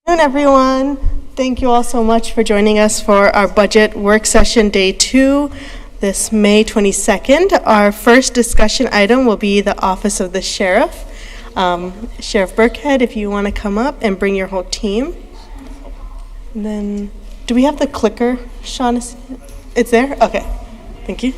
Good afternoon, everyone. Thank you all so much for joining us for our budget work session day 2 this May 22nd. Our first discussion item will be the Office of the Sheriff. Sheriff Burkhead, if you want to come up and bring your whole team. And then, do we have the clicker, Sean? It's there? Okay. Thank you.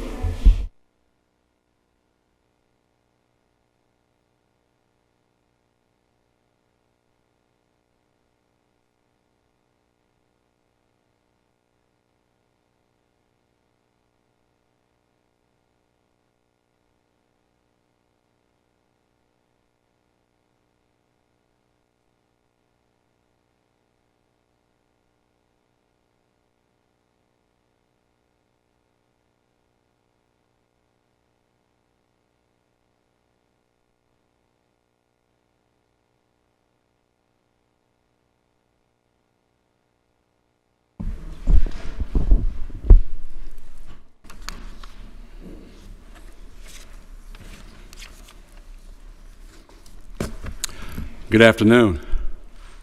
Good afternoon,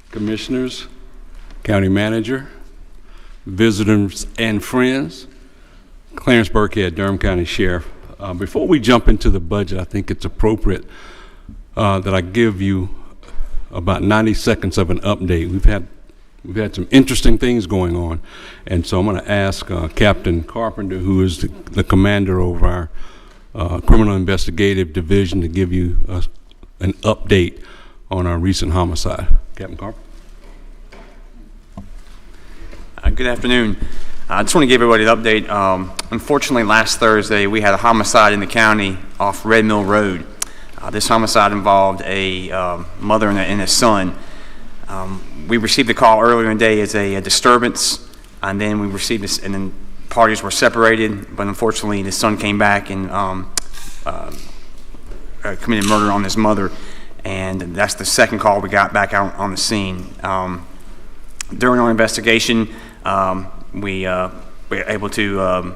Commissioners, County Manager, visitors and friends. Clarence Burkhead, Durham County Sheriff. Before we jump into the budget, I think it's appropriate that I give you about 90 seconds of an update. We've had some interesting things going on, and so I'm going to ask Captain Carpenter, who is the commander over our Criminal Investigative Division, to give you an update on our recent homicide. Captain Carpenter. Good afternoon. I just want to give everybody an update. Unfortunately, last Thursday we had a homicide in the county off Red Mill Road. This homicide involved a mother and a son. We received the call earlier in the day as a disturbance, and then we received this, and then parties were separated. But unfortunately, the son came back and committed murder on his mother. And that's the second call we got back out on the scene. During our investigation, we were able to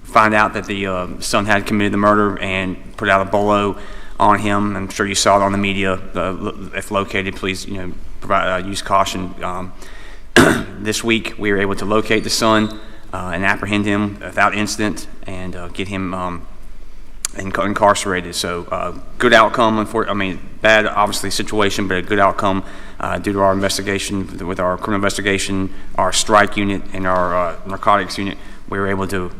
find out that the son had committed the murder and put out a bolo on him. I'm sure you saw it on the media. If located, please use caution. This week, we were able to locate the son and apprehend him without incident and get him incarcerated. So good outcome. Bad obviously situation, but a good outcome due to our investigation with our criminal investigation, our strike unit, and our narcotics unit. We were able to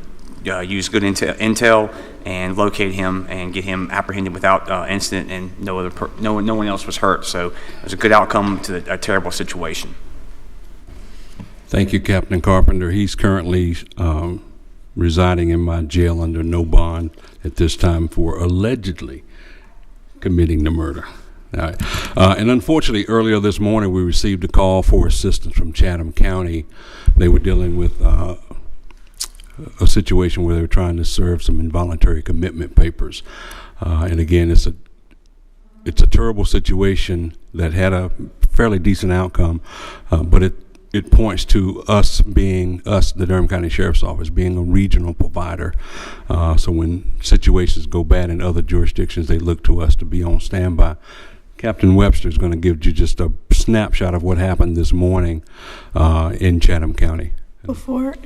use good intel and locate him and get him apprehended without incident, and no one else was hurt. So it was a good outcome to a terrible situation. Thank you, Captain Carpenter. He's currently residing in my jail under no bond at this time for allegedly committing the murder. All right. And unfortunately, earlier this morning, we received a call for assistance from Chatham County. They were dealing with a situation where they were trying to serve some involuntary commitment papers. And again, it's a terrible situation that had a fairly decent outcome, but it points to us, the Durham County Sheriff's Office, being a regional provider. So when situations go bad in other jurisdictions, they look to us to be on standby. Captain Webster is going to give you just a snapshot of what happened this morning in Chatham County.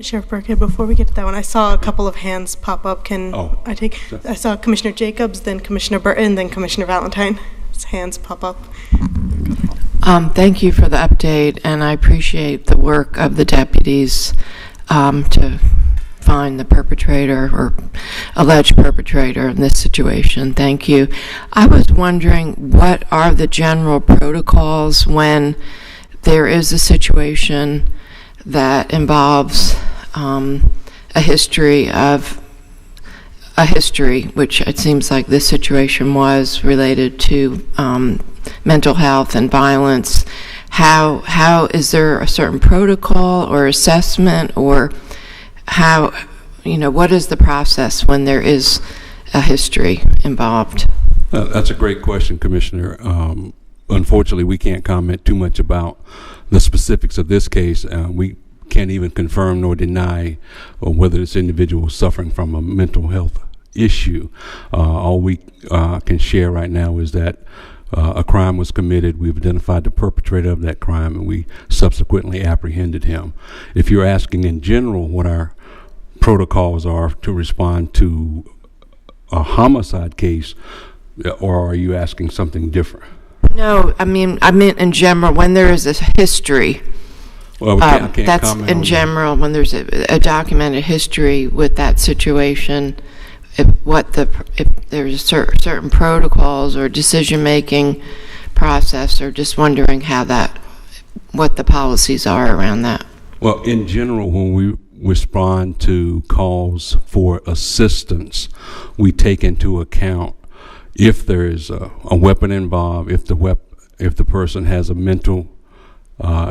Sheriff Burkhead, before we get to that one, I saw a couple of hands pop up. I saw Commissioner Jacobs, then Commissioner Burton, then Commissioner Valentine's hands pop up. Thank you for the update, and I appreciate the work of the deputies to find the perpetrator or alleged perpetrator in this situation. Thank you. I was wondering, what are the general protocols when there is a situation that involves a history, which it seems like this situation was related to mental health and violence? How is there a certain protocol or assessment, or what is the process when there is a history involved? That's a great question, Commissioner. Unfortunately, we can't comment too much about the specifics of this case. We can't even confirm nor deny whether this individual is suffering from a mental health issue. All we can share right now is that a crime was committed. We've identified the perpetrator of that crime, and we subsequently apprehended him. If you're asking in general what our protocols are to respond to a homicide case, or are you asking something different? No, I meant in general, when there is a history. Well, I can't That's comment in on general, when there's a documented history with that situation, if there's certain protocols or decision-making process, or just wondering what the policies are around that. Well, in general, when we respond to calls for assistance, we take into account if there is a weapon involved, if the person has a mental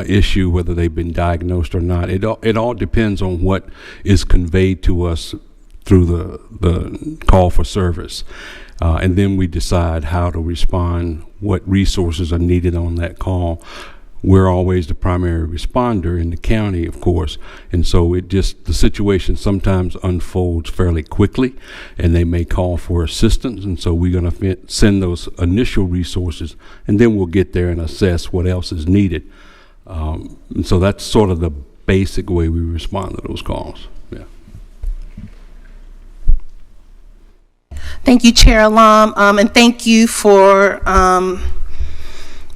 issue, whether they've been diagnosed or not. It all depends on what is conveyed to us through the call for service. And then we decide how to respond, what resources are needed on that call. We're always the primary responder in the county, of course, and so the situation sometimes unfolds fairly quickly, and they may call for assistance, and so we're going to send those initial resources, and then we'll get there and assess what else is needed. And so that's sort of the basic way we respond to those calls. Yeah. Thank you, Chair Alam, and thank you for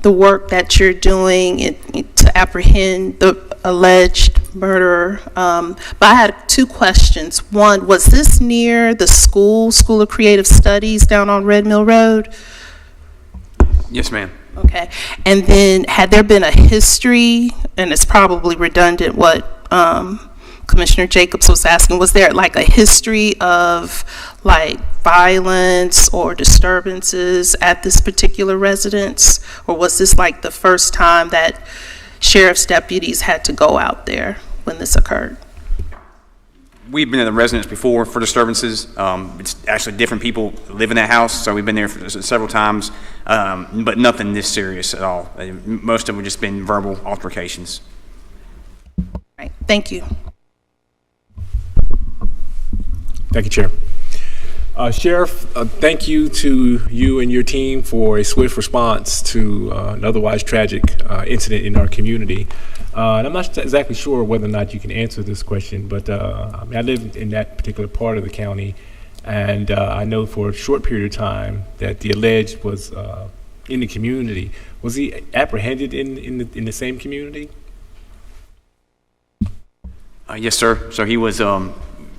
the work that you're doing to apprehend the alleged murderer. But I had two questions. One, was this near the School of Creative Studies down on Red Mill Road? Yes, ma'am. Okay. And then had there been a history, and it's probably redundant what Commissioner Jacobs was asking, was there like a history of like violence or disturbances at this particular residence? Or was this like the first time that sheriff's deputies had to go out there when this occurred? We've been in the residence before for disturbances. It's actually different people live in that house, so we've been there several times, but nothing this serious at all. Most of them have just been verbal altercations. All right, thank you. Thank you, Chair. Sheriff, thank you to you and your team for a swift response to an otherwise tragic incident in our community. And I'm not exactly sure whether or not you can answer this question, but I live in that particular part of the county, and I know for a short period of time that the alleged was in the community. Was he apprehended in the same community? Yes, sir. So he was,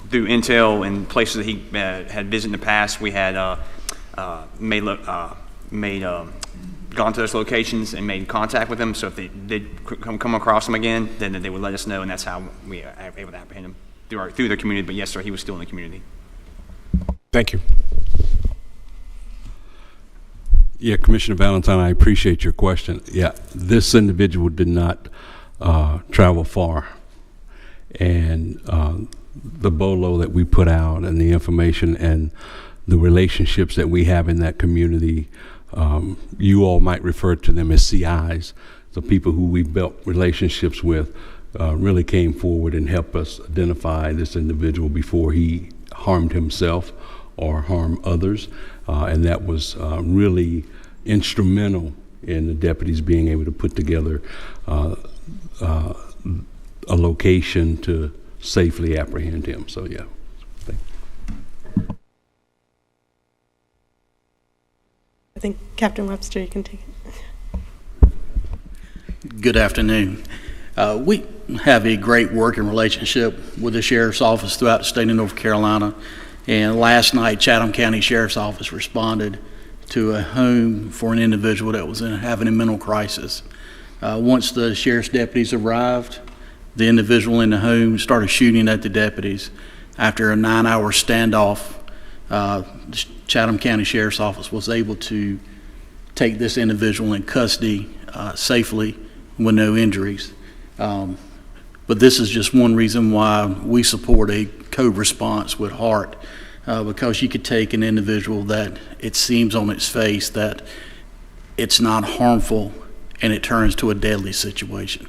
through intel and places that he had visited in the past, we had gone to those locations and made contact with them. So if they did come across him again, then they would let us know, and that's how we were able to apprehend him through the community. But yes, sir, he was still in the community. Thank you. Yeah, Commissioner Valentine, I appreciate your question. Yeah, this individual did not travel far, and the BOLO that we put out and the information and the relationships that we have in that community, you all might refer to them as CIs, the people who we built relationships with, really came forward and helped us identify this individual before he harmed himself or harm others, and that was really instrumental in the deputies being able to put together a location to safely apprehend him. So yeah. I think Captain Webster, you can take it. Good afternoon. We have a great working relationship with the Sheriff's Office throughout the state of North Carolina. And last night, Chatham County Sheriff's Office responded to a home for an individual that was having a mental crisis. Once the sheriff's deputies arrived, the individual in the home started shooting at the deputies. After a 9-hour standoff, the Chatham County Sheriff's Office was able to take this individual in custody safely with no injuries. But this is just one reason why we support a code response with heart, because you could take an individual that it seems on its face that it's not harmful and it turns to a deadly situation.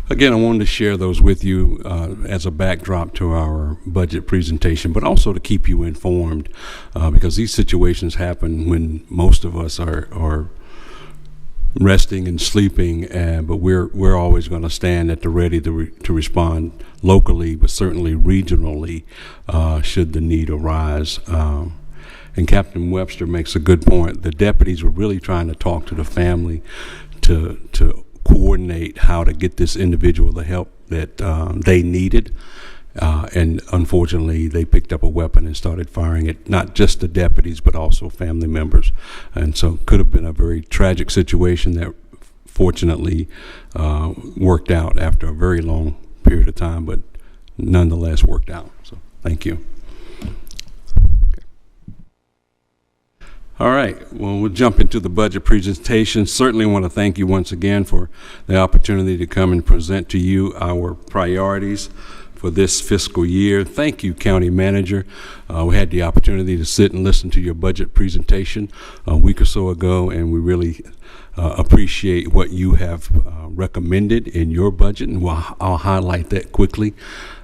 Again, I wanted to share those with you as a backdrop to our budget presentation, but also to keep you informed because these situations happen when most of us are resting and sleeping, but we're always going to stand at the ready to respond locally, but certainly regionally should the need arise. And Captain Webster makes a good point. The deputies were really trying to talk to the family to coordinate how to get this individual the help that they needed. And unfortunately, they picked up a weapon and started firing at not just the deputies, but also family members. And so it could have been a very tragic situation that fortunately worked out after a very long period of time, but nonetheless worked out. So thank you. All right, well, we'll jump into the budget presentation. Certainly want to thank you once again for the opportunity to come and present to you our priorities for this fiscal year. Thank you, County Manager. We had the opportunity to sit and listen to your budget presentation a week or so ago, and we really appreciate what you have recommended in your budget, and I'll highlight that quickly.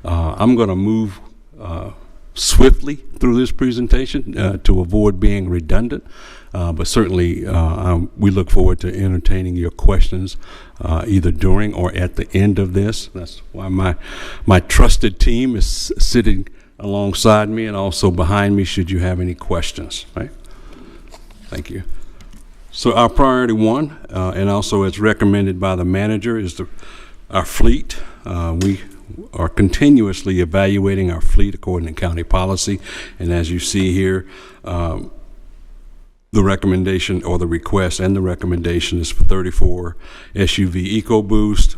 I'm going to move swiftly through this presentation to avoid being redundant, but certainly we look forward to entertaining your questions either during or at the end of this. That's why my trusted team is sitting alongside me and also behind me should you have any questions. Right? Thank you. So our priority one, and also as recommended by the manager, is our fleet. We are continuously evaluating our fleet according to county policy, and as you see here, the recommendation or the request and the recommendation is for 34 SUV EcoBoost,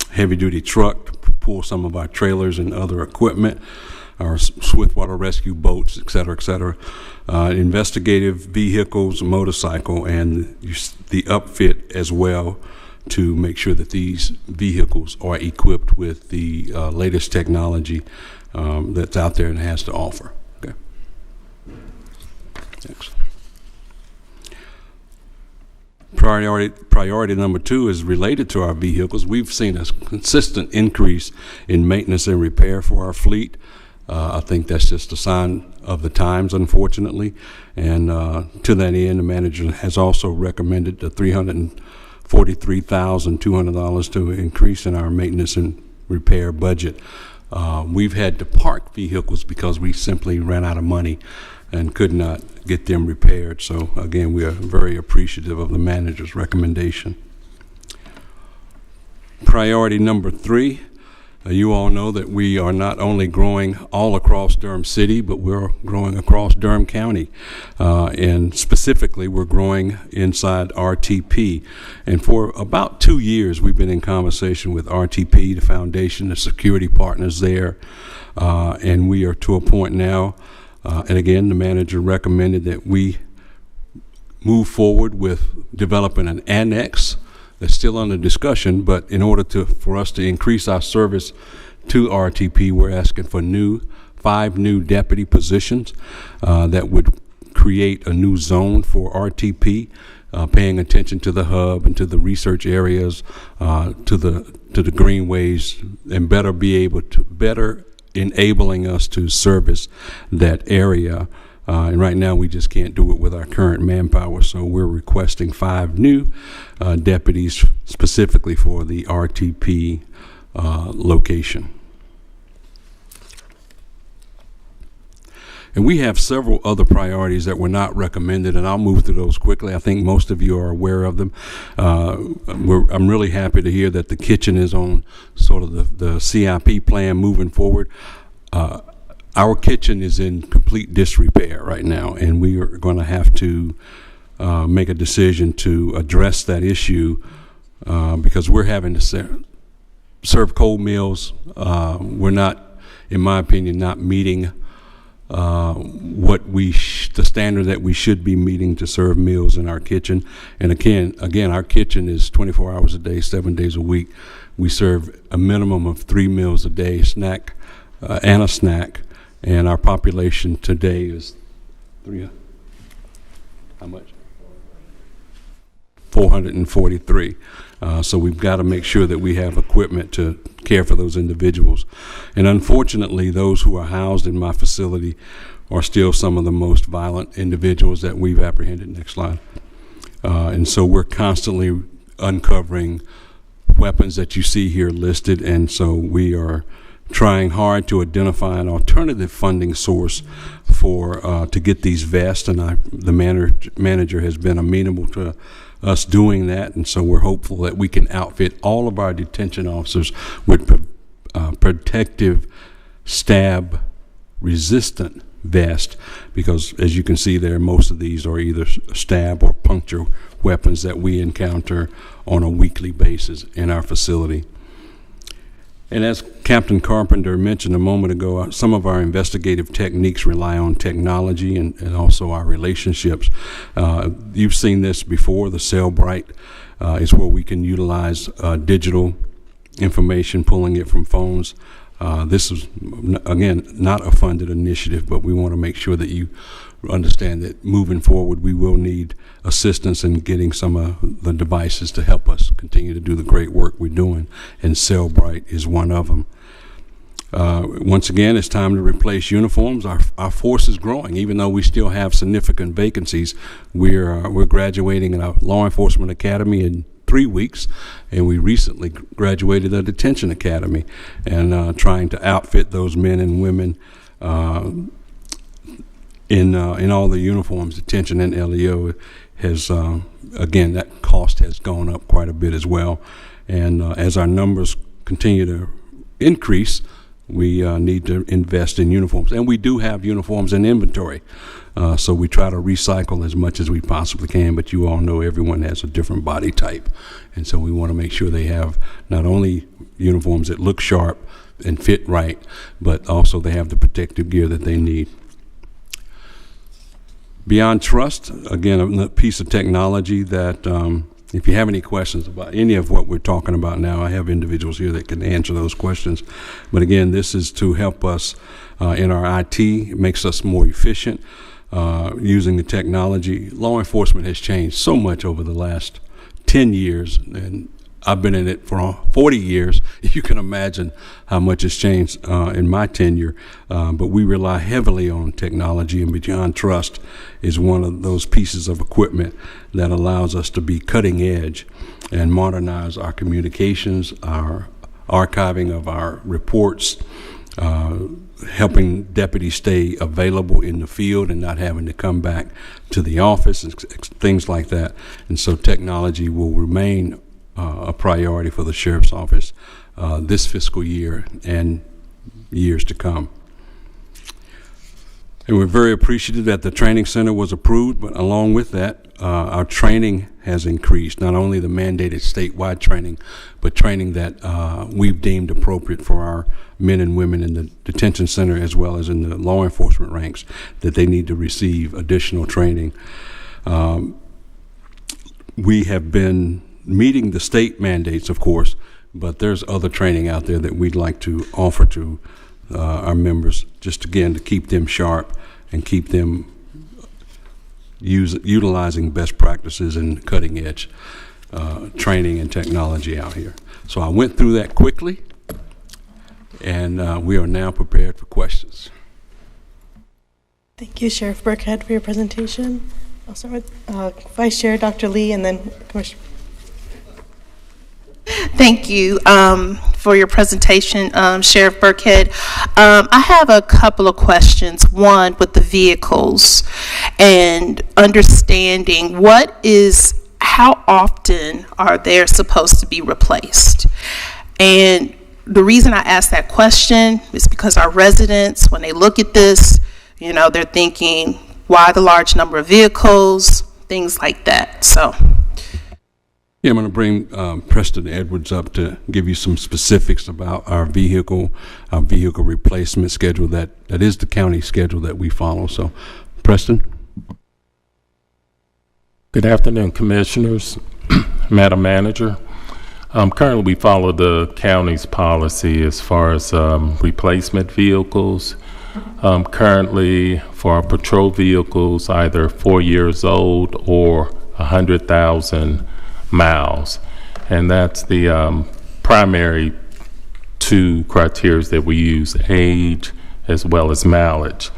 heavy-duty truck to pull some of our trailers and other equipment, our swiftwater rescue boats, et cetera, investigative vehicles, motorcycle, and the upfit as well, to make sure that these vehicles are equipped with the latest technology that's out there and has to offer. Okay. Next. Priority number two is related to our vehicles. We've seen a consistent increase in maintenance and repair for our fleet. I think that's just a sign of the times, unfortunately. And to that end, the manager has also recommended the $343,200 to increase in our maintenance and repair budget. We've had to park vehicles because we simply ran out of money and could not get them repaired. So again, we are very appreciative of the manager's recommendation. Priority number three, you all know that we are not only growing all across Durham City, but we're growing across Durham County. And specifically, we're growing inside RTP. And for about 2 years, we've been in conversation with RTP, the foundation, the security partners there. And we are to a point now, and again, the manager recommended that we move forward with developing an annex. That's still under discussion, but in order for us to increase our service to RTP, we're asking for 5 new deputy positions that would create a new zone for RTP, paying attention to the hub and to the research areas, to the greenways, and better enabling us to service that area. And right now, we just can't do it with our current manpower, so we're requesting 5 new deputies specifically for the RTP location. And we have several other priorities that were not recommended, and I'll move through those quickly. I think most of you are aware of them. I'm really happy to hear that the kitchen is on sort of the CIP plan moving forward. Our kitchen is in complete disrepair right now, and we are going to have to make a decision to address that issue because we're having to serve cold meals. We're not, in my opinion, not meeting the standard that we should be meeting to serve meals in our kitchen. And again, our kitchen is 24 hours a day, 7 days a week. We serve a minimum of 3 meals a day, snack and a snack. And our population today is how much? 443. So we've got to make sure that we have equipment to care for those individuals. And unfortunately, those who are housed in my facility are still some of the most violent individuals that we've apprehended. Next slide. And so we're constantly uncovering weapons that you see here listed, and so we are trying hard to identify an alternative funding source for to get these vests, and the manager has been amenable to us doing that, and so we're hopeful that we can outfit all of our detention officers with protective stab resistant vest, because as you can see there, most of these are either stab or puncture weapons that we encounter on a weekly basis in our facility. And as Captain Carpenter mentioned a moment ago, some of our investigative techniques rely on technology and also our relationships. You've seen this before. The Cellbrite is where we can utilize digital information, pulling it from phones. This is, again, not a funded initiative, but we want to make sure that you understand that moving forward, we will need assistance in getting some of the devices to help us continue to do the great work we're doing, and Cellbrite is one of them. Once again, it's time to replace uniforms. Our force is growing, even though we still have significant vacancies. We're graduating in our law enforcement academy in 3 weeks, and we recently graduated a detention academy, and trying to outfit those men and women in all the uniforms. Detention and LEO has, again, that cost has gone up quite a bit as well, and as our numbers continue to increase, we need to invest in uniforms, and we do have uniforms in inventory. So we try to recycle as much as we possibly can, but you all know everyone has a different body type. And so we want to make sure they have not only uniforms that look sharp and fit right, but also they have the protective gear that they need. Beyond Trust, again, a piece of technology that if you have any questions about any of what we're talking about now, I have individuals here that can answer those questions. But again, this is to help us in our IT. It makes us more efficient. Using the technology, law enforcement has changed so much over the last 10 years, and I've been in it for 40 years. You can imagine how much has changed in my tenure, but we rely heavily on technology, and Beyond Trust is one of those pieces of equipment that allows us to be cutting edge and modernize our communications, our archiving of our reports, helping deputies stay available in the field and not having to come back to the office and things like that. And so technology will remain a priority for the Sheriff's Office this fiscal year and years to come. And we're very appreciative that the training center was approved, but along with that, our training has increased, not only the mandated statewide training, but training that we've deemed appropriate for our men and women in the detention center as well as in the law enforcement ranks, that they need to receive additional training. We have been meeting the state mandates, of course, but there's other training out there that we'd like to offer to our members, just again to keep them sharp and keep them utilizing best practices and cutting edge training and technology out here. So I went through that quickly, and we are now prepared for questions. Thank you, Sheriff Burkhead, for your presentation. I'll start with Vice Chair Dr. Lee, and then Commissioner. Thank you for your presentation, Sheriff Burkhead. I have a couple of questions. One, with the vehicles and understanding how often are they supposed to be replaced? And the reason I ask that question is because our residents, when they look at this, they're thinking, why the large number of vehicles, things like that. So. Yeah, I'm going to bring Preston Edwards up to give you some specifics about our vehicle replacement schedule. That is the county schedule that we follow. So, Preston. Good afternoon, Commissioners, Madam Manager. Currently, we follow the county's policy as far as replacement vehicles. Currently, for our patrol vehicles, either 4 years old or 100,000 miles. And that's the primary two criteria that we use, age as well as mileage.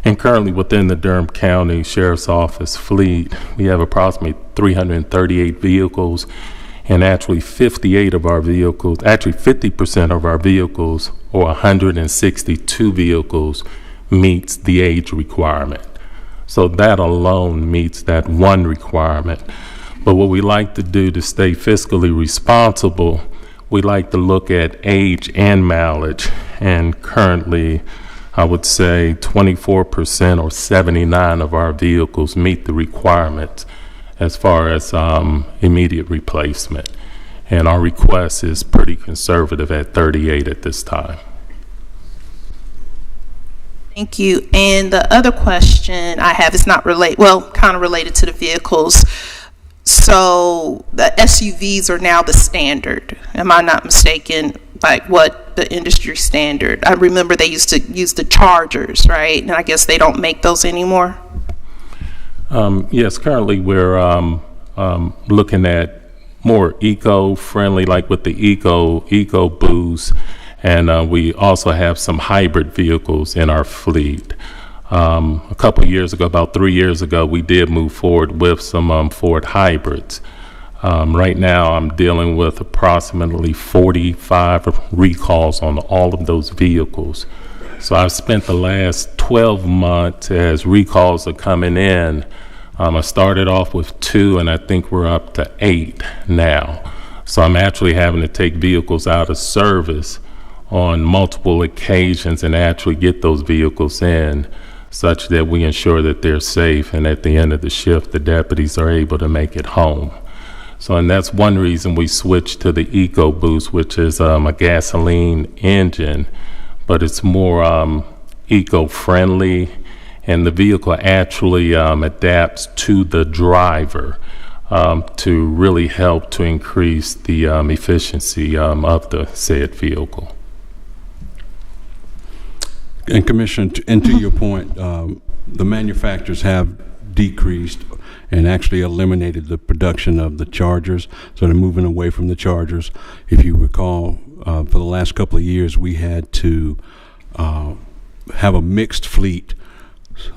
And currently within the Durham County Sheriff's Office fleet, we have approximately 338 vehicles, and actually 50% of our vehicles, or 162 vehicles, meets the age requirement. So that alone meets that one requirement. But what we like to do to stay fiscally responsible, we like to look at age and mileage, and currently I would say 24% or 79 of our vehicles meet the requirements as far as immediate replacement. And our request is pretty conservative at 38 at this time. Thank you. And the other question I have is not kind of related to the vehicles. So the SUVs are now the standard. Am I not mistaken? Like what the industry standard? I remember they used to use the Chargers, right? And I guess they don't make those anymore. Yes, currently we're looking at more eco-friendly, like with the Eco Boost, and we also have some hybrid vehicles in our fleet. A couple of years ago, about 3 years ago, we did move forward with some Ford hybrids. Right now, I'm dealing with approximately 45 recalls on all of those vehicles. So I've spent the last 12 months as recalls are coming in. I started off with 2, and I think we're up to 8 now. So I'm actually having to take vehicles out of service on multiple occasions and actually get those vehicles in, such that we ensure that they're safe, and at the end of the shift, the deputies are able to make it home. So, and that's one reason we switched to the Eco Boost, which is a gasoline engine, but it's more eco-friendly, and the vehicle actually adapts to the driver to really help to increase the efficiency of the said vehicle. And Commissioner, and to your point, the manufacturers have decreased and actually eliminated the production of the Chargers, so they're moving away from the Chargers. If you recall, for the last couple of years, we had to have a mixed fleet,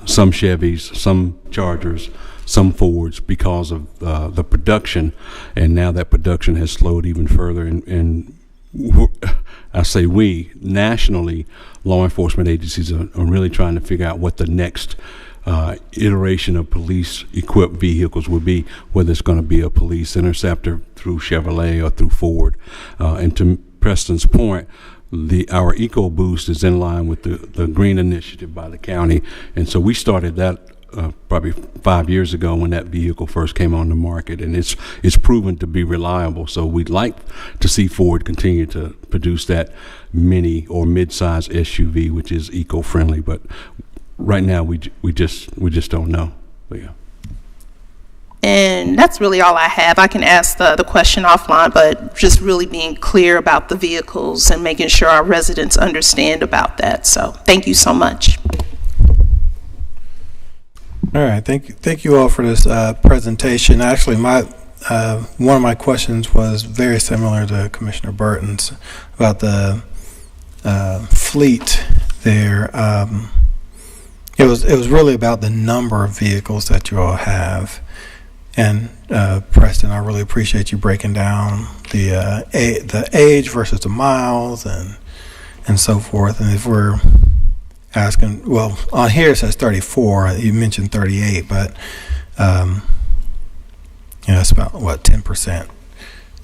some Chevys, some Chargers, some Fords, because of the production, and now that production has slowed even further, and I say we, nationally, law enforcement agencies are really trying to figure out what the next iteration of police-equipped vehicles would be, whether it's going to be a police interceptor through Chevrolet or through Ford. And to Preston's point, our Eco Boost is in line with the Green Initiative by the county, and so we started that probably 5 years ago when that vehicle first came on the market, and it's proven to be reliable. So we'd like to see Ford continue to produce that mini or mid-size SUV, which is eco-friendly. But right now, we just don't know. But yeah. And that's really all I have. I can ask the question offline, but just really being clear about the vehicles and making sure our residents understand about that. So thank you so much. All right, thank you all for this presentation. Actually, one of my questions was very similar to Commissioner Burton's about the fleet there. It was really about the number of vehicles that you all have. And Preston, I really appreciate you breaking down the age versus the miles and so forth. And if we're asking, well, on here it says 34. You mentioned 38, but it's about 10%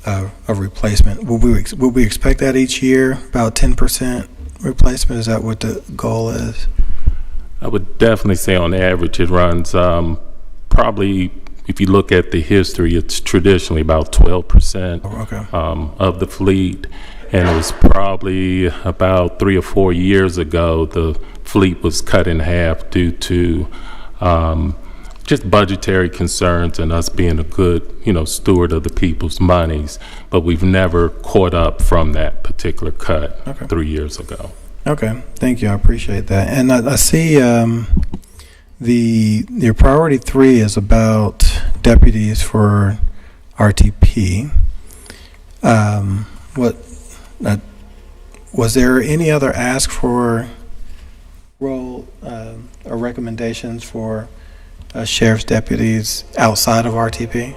of replacement. Will we expect that each year? About 10% replacement? Is that what the goal is? I would definitely say on average it runs probably, if you look at the history, it's traditionally about 12% of the fleet. And it was probably about 3 or 4 years ago, the fleet was cut in half due to just budgetary concerns and us being a good, steward of the people's monies. But we've never caught up from that particular cut 3 years ago. Okay, thank you. I appreciate that. And I see your priority 3 is about deputies for RTP. Was there any other ask for role or recommendations for sheriff's deputies outside of RTP?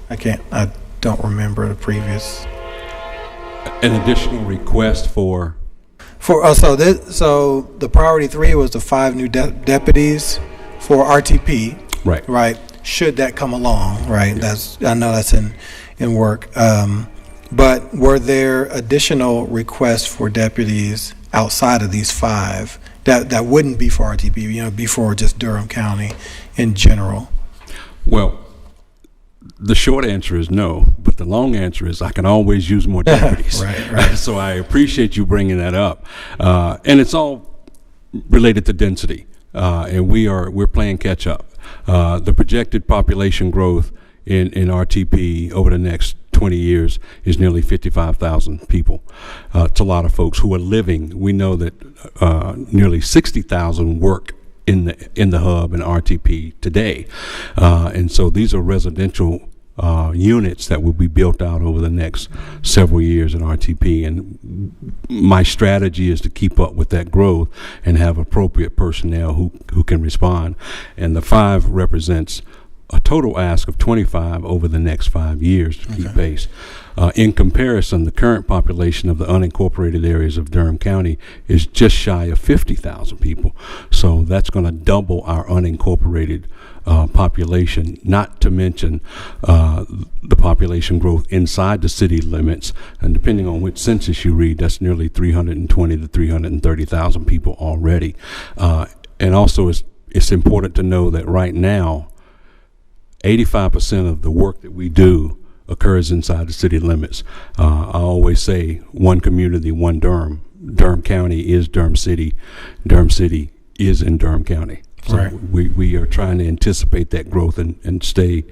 I don't remember the previous. An additional request for, So the priority 3 was the 5 new deputies for RTP. right. Right. Should that come along, right? I know that's in work. But were there additional requests for deputies outside of these 5 that wouldn't be for RTP, be for just Durham County in general? Well, the short answer is no, but the long answer is I can always use more deputies. Right. So I appreciate you bringing that up. And it's all related to density. And we're playing catch up. The projected population growth in RTP over the next 20 years is nearly 55,000 people. It's a lot of folks who are living. We know that nearly 60,000 work in the hub and RTP today. And so these are residential units that will be built out over the next several years in RTP. And my strategy is to keep up with that growth and have appropriate personnel who can respond. And the 5 represents a total ask of 25 over the next 5 years to keep pace. In comparison, the current population of the unincorporated areas of Durham County is just shy of 50,000 people. So that's going to double our unincorporated population, not to mention the population growth inside the city limits. And depending on which census you read, that's nearly 320 to 330,000 people already. And also it's important to know that right now, 85% of the work that we do occurs inside the city limits. I always say one community, one Durham. Durham County is Durham City. Durham City is in Durham County. So Right. we are trying to anticipate that growth and stay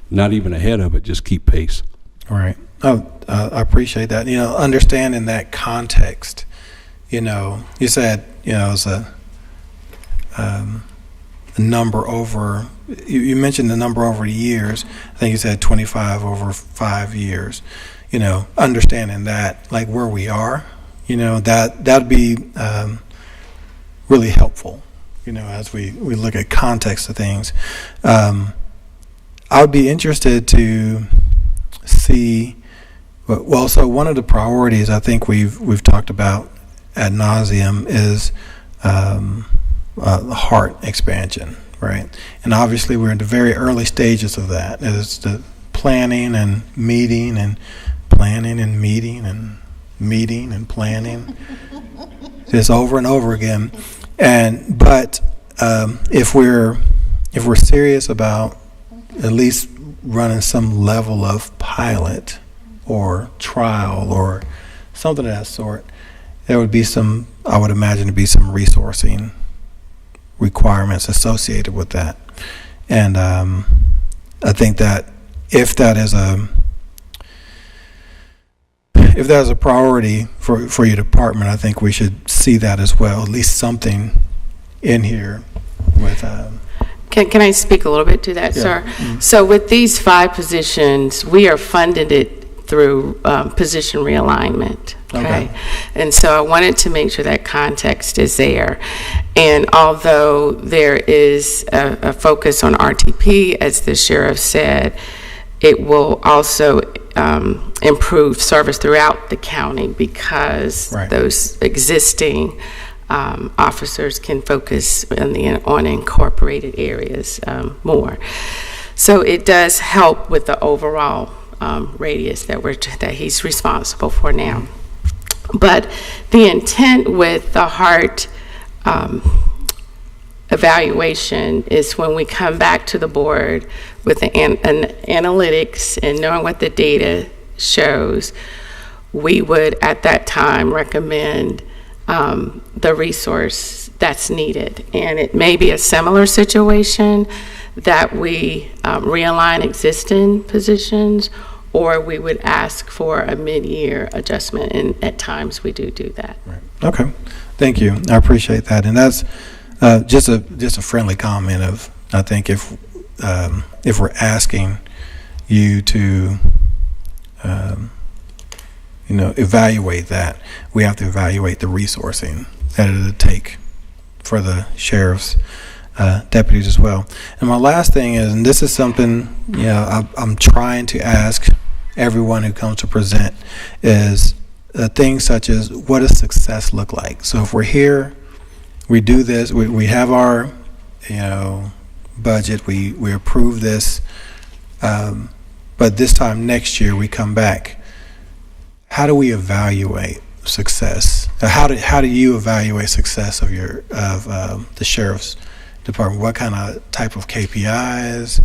not even ahead of it, just keep pace. Right. I appreciate that. Understanding that context, you said, it's a number over, you mentioned the number over the years. I think you said 25 over 5 years. Understanding that, like where we are, that'd be really helpful, as we look at context of things. I would be interested to see, so one of the priorities I think we've talked about ad nauseum is the heart expansion, right? And obviously we're in the very early stages of that. It's the planning and meeting and planning and meeting and meeting and planning. It's over and over again. But if we're serious about at least running some level of pilot or trial or something of that sort, there would be I would imagine to be some resourcing requirements associated with that. And I think that if that is a priority for your department, I think we should see that as well, at least something in here with Can I speak a little bit to that, sir? Mm-hmm. So with these 5 positions, we are funded it through position realignment. Okay. And so I wanted to make sure that context is there. And although there is a focus on RTP, as the sheriff said, it will also improve service throughout the county because those existing officers can focus on incorporated areas more. So it does help with the overall radius that he's responsible for now. But the intent with the heart evaluation is when we come back to the board with the analytics and knowing what the data shows, we would at that time recommend the resource that's needed. And it may be a similar situation that we realign existing positions, or we would ask for a mid-year adjustment, and at times we do that. Right. Okay, thank you. I appreciate that, and that's just a friendly comment of, I think if we're asking, you to, evaluate that. We have to evaluate the resourcing that it'll take for the sheriff's deputies as well. And my last thing is, and this is something, I'm trying to ask everyone who comes to present, is things such as, what does success look like? So if we're here, we do this, we have our, budget, we approve this, but this time next year we come back. How do we evaluate success? How do you evaluate success of the sheriff's department? What kind of type of KPIs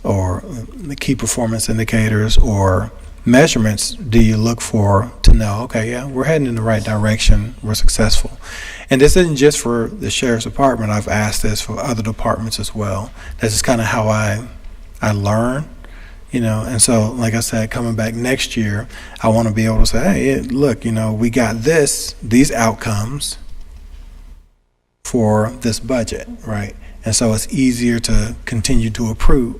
or the key performance indicators or measurements do you look for to know, okay, yeah, we're heading in the right direction, we're successful? And this isn't just for the sheriff's department. I've asked this for other departments as well. That's just kind of how I learn, and so, like I said, coming back next year, I want to be able to say, hey, look, we got these outcomes for this budget, right? And so it's easier to continue to approve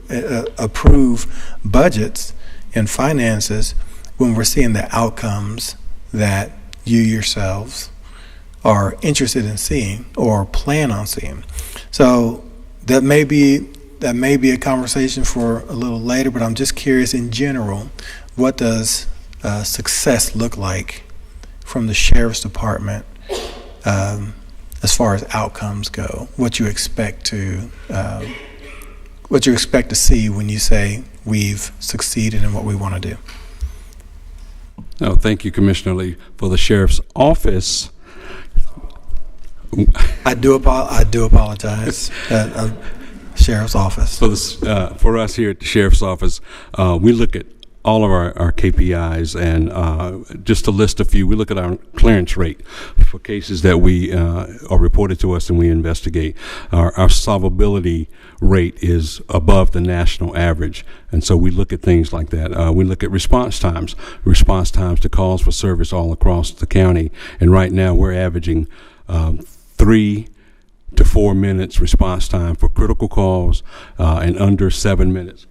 budgets and finances when we're seeing the outcomes that you yourselves are interested in seeing or plan on seeing. So that may be a conversation for a little later, but I'm just curious in general, what does success look like from the sheriff's department as far as outcomes go? What you expect to see when you say we've succeeded in what we want to do? No, thank you, Commissioner Lee. For the sheriff's office, I do apologize. Sheriff's office. So for us here at the sheriff's office, we look at all of our KPIs, and just to list a few, we look at our clearance rate for cases that we are reported to us and we investigate. Our solvability rate is above the national average, and so we look at things like that. We look at response times to calls for service all across the county, and right now we're averaging 3 to 4 minutes response time for critical calls, and under 7 minutes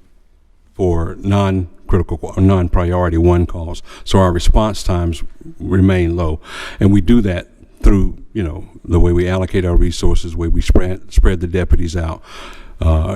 for non-priority 1 calls. So our response times remain low, and we do that through the way we allocate our resources, the way we spread the deputies out,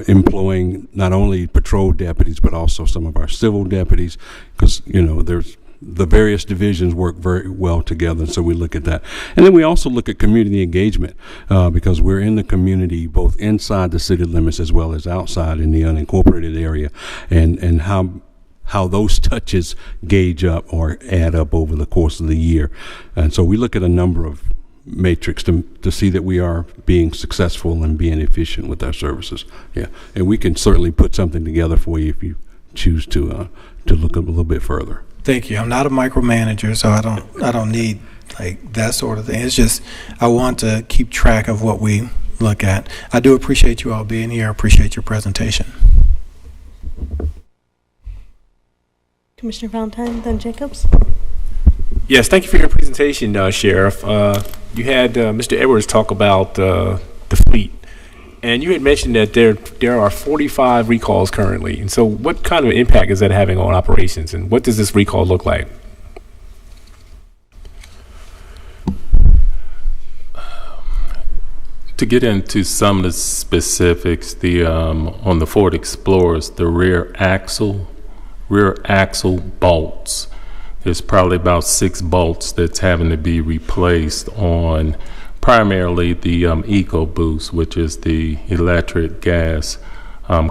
employing not only patrol deputies but also some of our civil deputies, because there's the various divisions work very well together, and so we look at that. And then we also look at community engagement, because we're in the community both inside the city limits as well as outside in the unincorporated area, and how those touches gauge up or add up over the course of the year. And so we look at a number of matrix to see that we are being successful and being efficient with our services. Yeah, and we can certainly put something together for you if you choose to look a little bit further. Thank you. I'm not a micromanager, so I don't need like that sort of thing. It's just I want to keep track of what we look at. I do appreciate you all being here. I appreciate your presentation. Commissioner Valentine, then Jacobs. Yes, thank you for your presentation, Sheriff. You had Mr. Edwards talk about the fleet, and you had mentioned that there are 45 recalls currently. And so what kind of impact is that having on operations, and what does this recall look like? To get into some of the specifics, on the Ford Explorers, the rear axle bolts, there's probably about 6 bolts that's having to be replaced on primarily the EcoBoost, which is the electric gas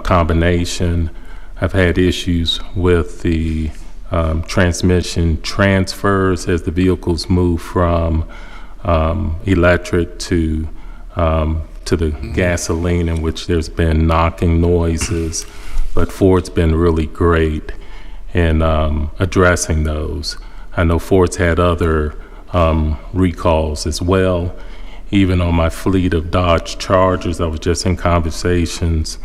combination. I've had issues with the transmission transfers as the vehicles move from electric to the gasoline, in which there's been knocking noises, but Ford's been really great in addressing those. I know Ford's had other recalls as well. Even on my fleet of Dodge Chargers, I was just in conversations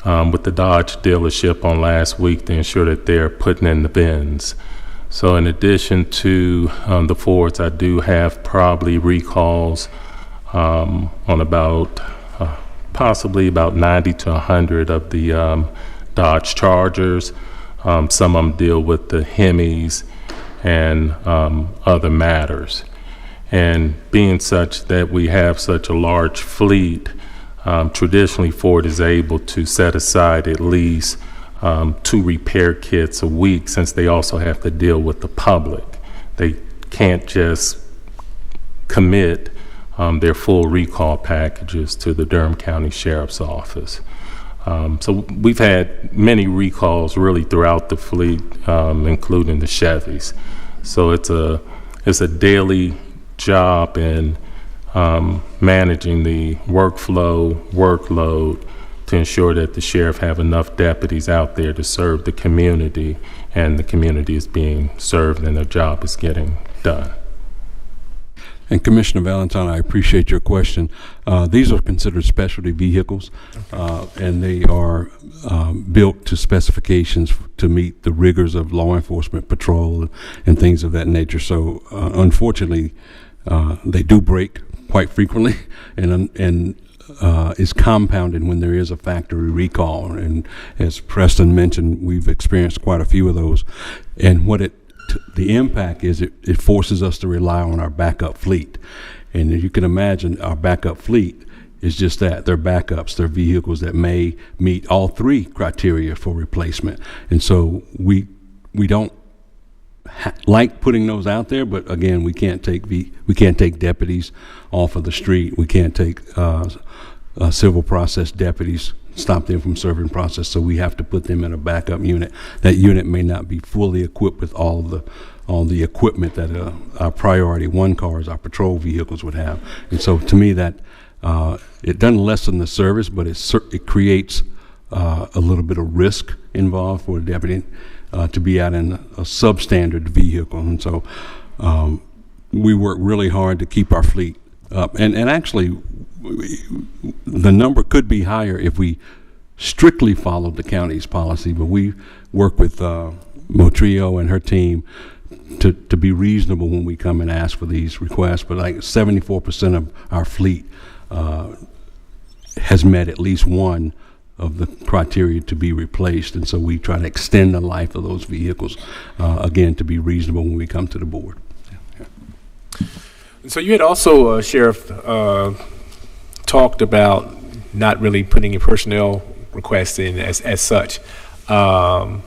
with the Dodge dealership on last week to ensure that they're putting in the bins. So in addition to the Fords, I do have probably recalls on about possibly about 90 to 100 of the Dodge Chargers. Some of them deal with the Hemis and other matters. And being such that we have such a large fleet, traditionally Ford is able to set aside at least 2 repair kits a week, since they also have to deal with the public. They can't just commit their full recall packages to the Durham County Sheriff's Office. So we've had many recalls really throughout the fleet, including the Chevys. So it's a daily job in managing the workload to ensure that the sheriff have enough deputies out there to serve the community, and the community is being served and their job is getting done. And Commissioner Valentine, I appreciate your question. These are considered specialty vehicles, and they are built to specifications to meet the rigors of law enforcement patrol and things of that nature. So unfortunately, they do break quite frequently, and is compounded when there is a factory recall. And as Preston mentioned, we've experienced quite a few of those. And what the impact is, it forces us to rely on our backup fleet. And as you can imagine, our backup fleet is just that. They're backups. They're vehicles that may meet all 3 criteria for replacement. And so we don't like putting those out there, but again, we can't take deputies off of the street. We can't take civil process deputies, stop them from serving process, so we have to put them in a backup unit. That unit may not be fully equipped with all the equipment that our priority 1 cars, our patrol vehicles would have. And so to me, that it doesn't lessen the service, but it creates a little bit of risk involved for a deputy to be out in a substandard vehicle. And so we work really hard to keep our fleet up. And actually, the number could be higher if we strictly followed the county's policy, but we work with Motrio and her team to be reasonable when we come and ask for these requests. But like 74% of our fleet has met at least one of the criteria to be replaced, and so we try to extend the life of those vehicles, again, to be reasonable when we come to the board. Yeah. So you had also, Sheriff, talked about not really putting a personnel request in as such, but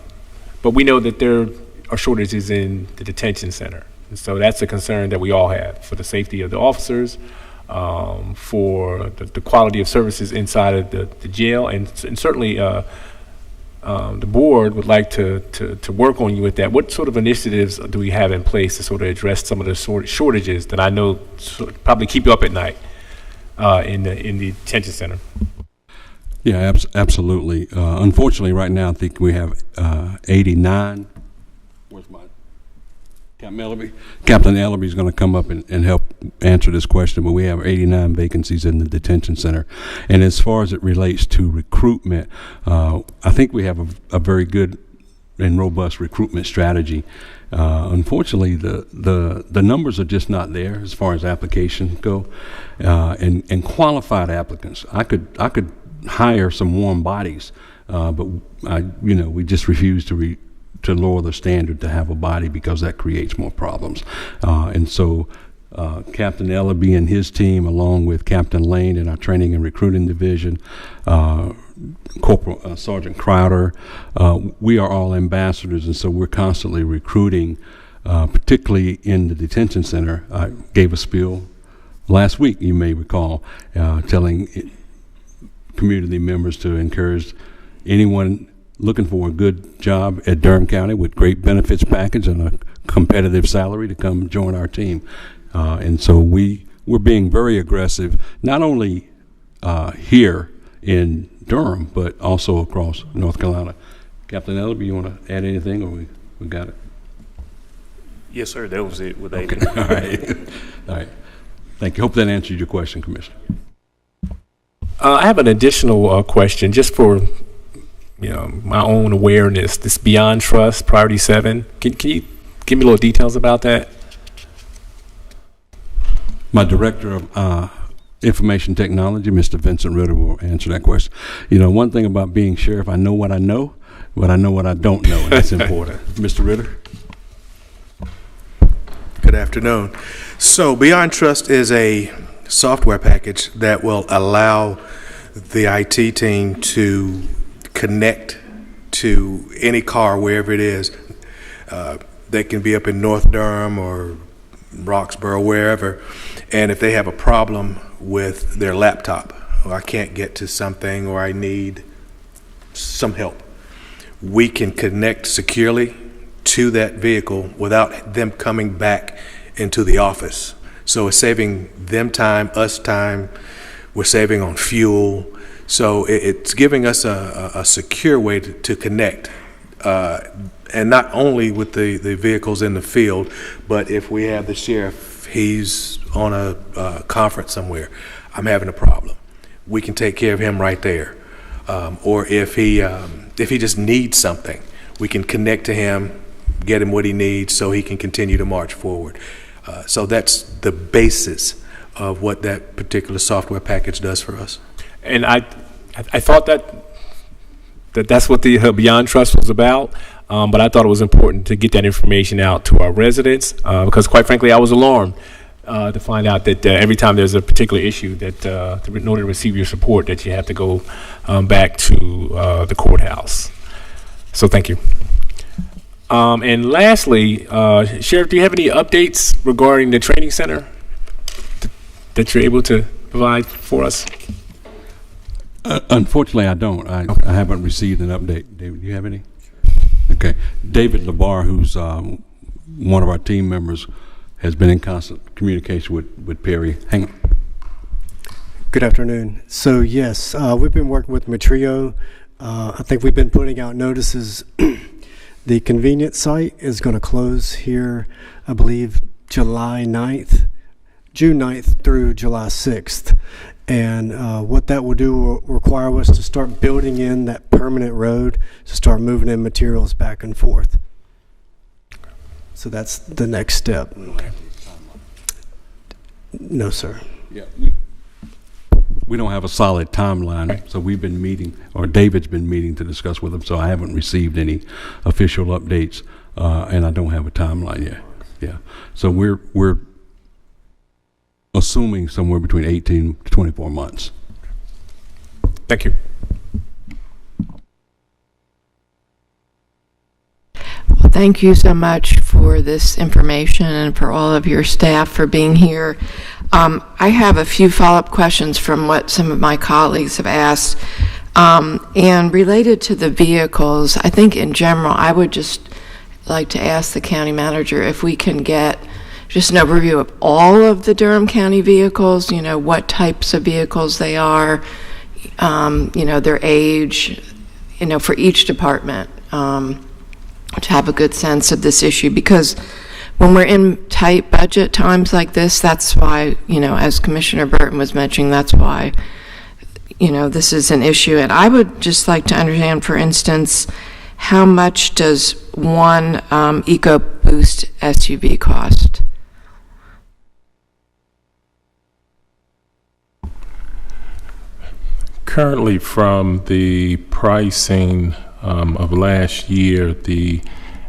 we know that there are shortages in the detention center, and so that's a concern that we all have for the safety of the officers, for the quality of services inside of the jail, and certainly the board would like to work on you with that. What sort of initiatives do we have in place to sort of address some of the shortages that I know probably keep you up at night in the detention center? Yeah, absolutely. Unfortunately, right now, I think we have 89. Where's my Captain Ellaby is going to come up and help answer this question, but we have 89 vacancies in the detention center. And as far as it relates to recruitment, I think we have a very good and robust recruitment strategy. Unfortunately, the numbers are just not there as far as applications go, and qualified applicants. I could hire some warm bodies, but we just refuse to lower the standard to have a body, because that creates more problems. And so Captain Ellaby and his team, along with Captain Lane in our training and recruiting division, Corporal Sergeant Crowder, we are all ambassadors, and so we're constantly recruiting, particularly in the detention center. I gave a spiel last week, you may recall, telling community members to encourage anyone looking for a good job at Durham County with great benefits package and a competitive salary to come join our team. And so we're being very aggressive, not only here in Durham, but also across North Carolina. Captain Ellaby, you want to add anything, or we got it? Yes, sir. That was it with okay. All right. All right. Thank you. Hope that answered your question, Commissioner. I have an additional question, just for my own awareness. This Beyond Trust Priority 7. Can you give me a little details about that? My Director of Information Technology, Mr. Vincent Ritter, will answer that question. One thing about being sheriff, I know what I know, but I know what I don't know, and that's important. Mr. Ritter? Good afternoon. So Beyond Trust is a software package that will allow the IT team to connect to any car wherever it is. They can be up in North Durham or Roxborough, wherever, and if they have a problem with their laptop, or I can't get to something, or I need some help, we can connect securely to that vehicle without them coming back into the office. So it's saving them time, us time, we're saving on fuel. So it's giving us a secure way to connect. And not only with the vehicles in the field, but if we have the sheriff, he's on a conference somewhere, I'm having a problem, we can take care of him right there. Or if he just needs something, we can connect to him, get him what he needs so he can continue to march forward. So that's the basis of what that particular software package does for us. And I thought that's what the Beyond Trust was about, but I thought it was important to get that information out to our residents because, quite frankly, I was alarmed to find out that every time there's a particular issue that in order to receive your support that you have to go back to the courthouse. So thank you. And lastly, Sheriff, do you have any updates regarding the training center that you're able to provide for us? Unfortunately, I don't. I haven't received an update. David, do you have any? Okay. David LaBar, who's one of our team members, has been in constant communication with Perry. Hang on. Good afternoon. So yes, we've been working with Metrio. I think we've been putting out notices. The convenience site is going to close here, I believe, June 9th through July 6th. And what that will do will require us to start building in that permanent road to start moving in materials back and forth. So that's the next step. No, sir. Yeah, we don't have a solid timeline, so we've been meeting, or David's been meeting to discuss with him, so I haven't received any official updates, and I don't have a timeline yet. Yeah, so we're assuming somewhere between 18 to 24 months. Thank you. Well, thank you so much for this information and for all of your staff for being here. I have a few follow-up questions from what some of my colleagues have asked. And related to the vehicles, I think in general, I would just like to ask the county manager if we can get just an overview of all of the Durham County vehicles, you know, what types of vehicles they are, you know, their age, you know, for each department, to have a good sense of this issue. Because when we're in tight budget times like this, that's why, you know, as Commissioner Burton was mentioning, that's why, you know, this is an issue. And I would just like to understand, for instance, how much does one EcoBoost SUV cost? Currently, from the pricing of last year, the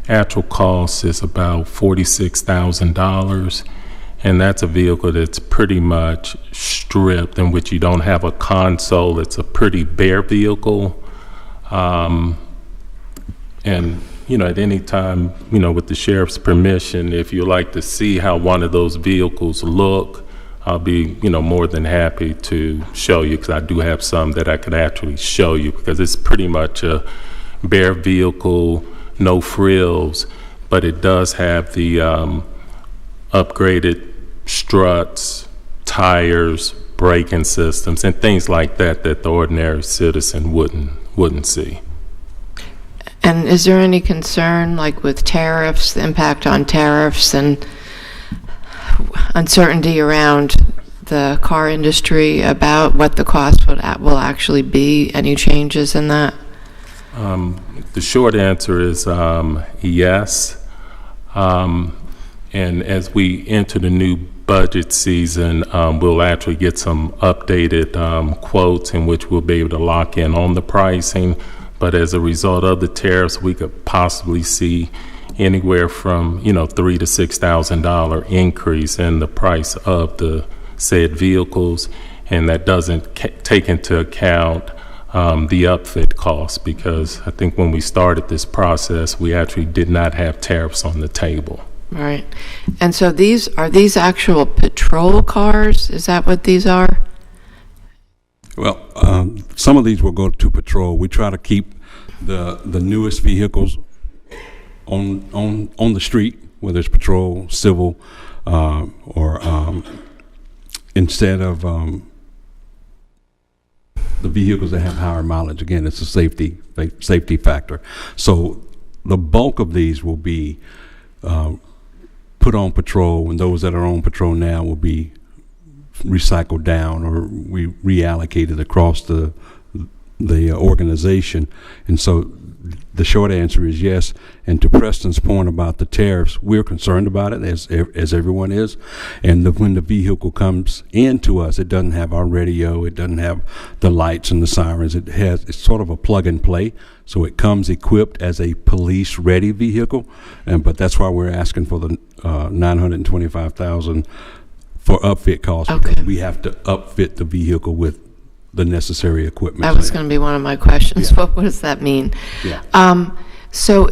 actual cost is about $46,000, and that's a vehicle that's pretty much stripped, in which you don't have a console. It's a pretty bare vehicle, and you know, at any time, you know, with the sheriff's permission, if you like to see how one of those vehicles look, I'll be, you know, more than happy to show you, because I do have some that I could actually show you, because it's pretty much a bare vehicle, no frills, but it does have the upgraded struts, tires, braking systems, and things like that that the ordinary citizen wouldn't see. And is there any concern, like with tariffs, the impact on tariffs and uncertainty around the car industry about what the cost will actually be? Any changes in that? The short answer is yes. And as we enter the new budget season, we'll actually get some updated quotes in which we'll be able to lock in on the pricing. But as a result of the tariffs, we could possibly see anywhere from, $3,000 to $6,000 increase in the price of the said vehicles, and that doesn't take into account the upfit costs, because I think when we started this process, we actually did not have tariffs on the table. Right. And so are these actual patrol cars? Is that what these are? Well, some of these will go to patrol. We try to keep the newest vehicles on the street, whether it's patrol, civil, or instead of the vehicles that have higher mileage. Again, it's a safety factor. So the bulk of these will be put on patrol, and those that are on patrol now will be recycled down or we reallocated across the organization. And so the short answer is yes. And to Preston's point about the tariffs, we're concerned about it, as everyone is. And when the vehicle comes into us, it doesn't have our radio, it doesn't have the lights and the sirens. It's sort of a plug and play. So it comes equipped as a police-ready vehicle, but that's why we're asking for the $925,000 for upfit costs, because we have to upfit the vehicle with the necessary equipment. That was going to be one of my questions. Yeah. What does that mean? Yeah. So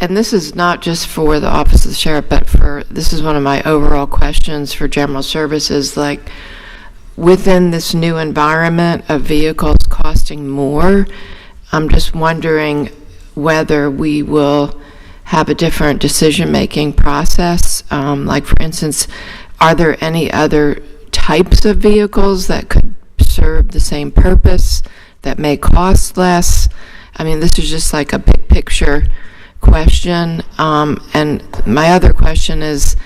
and this is not just for the Office of the Sheriff, but this is one of my overall questions for General Services, like within this new environment of vehicles costing more, I'm just wondering whether we will have a different decision-making process. Like, for instance, are there any other types of vehicles that could serve the same purpose that may cost less? I mean, this is just like a big picture question. And my other question is,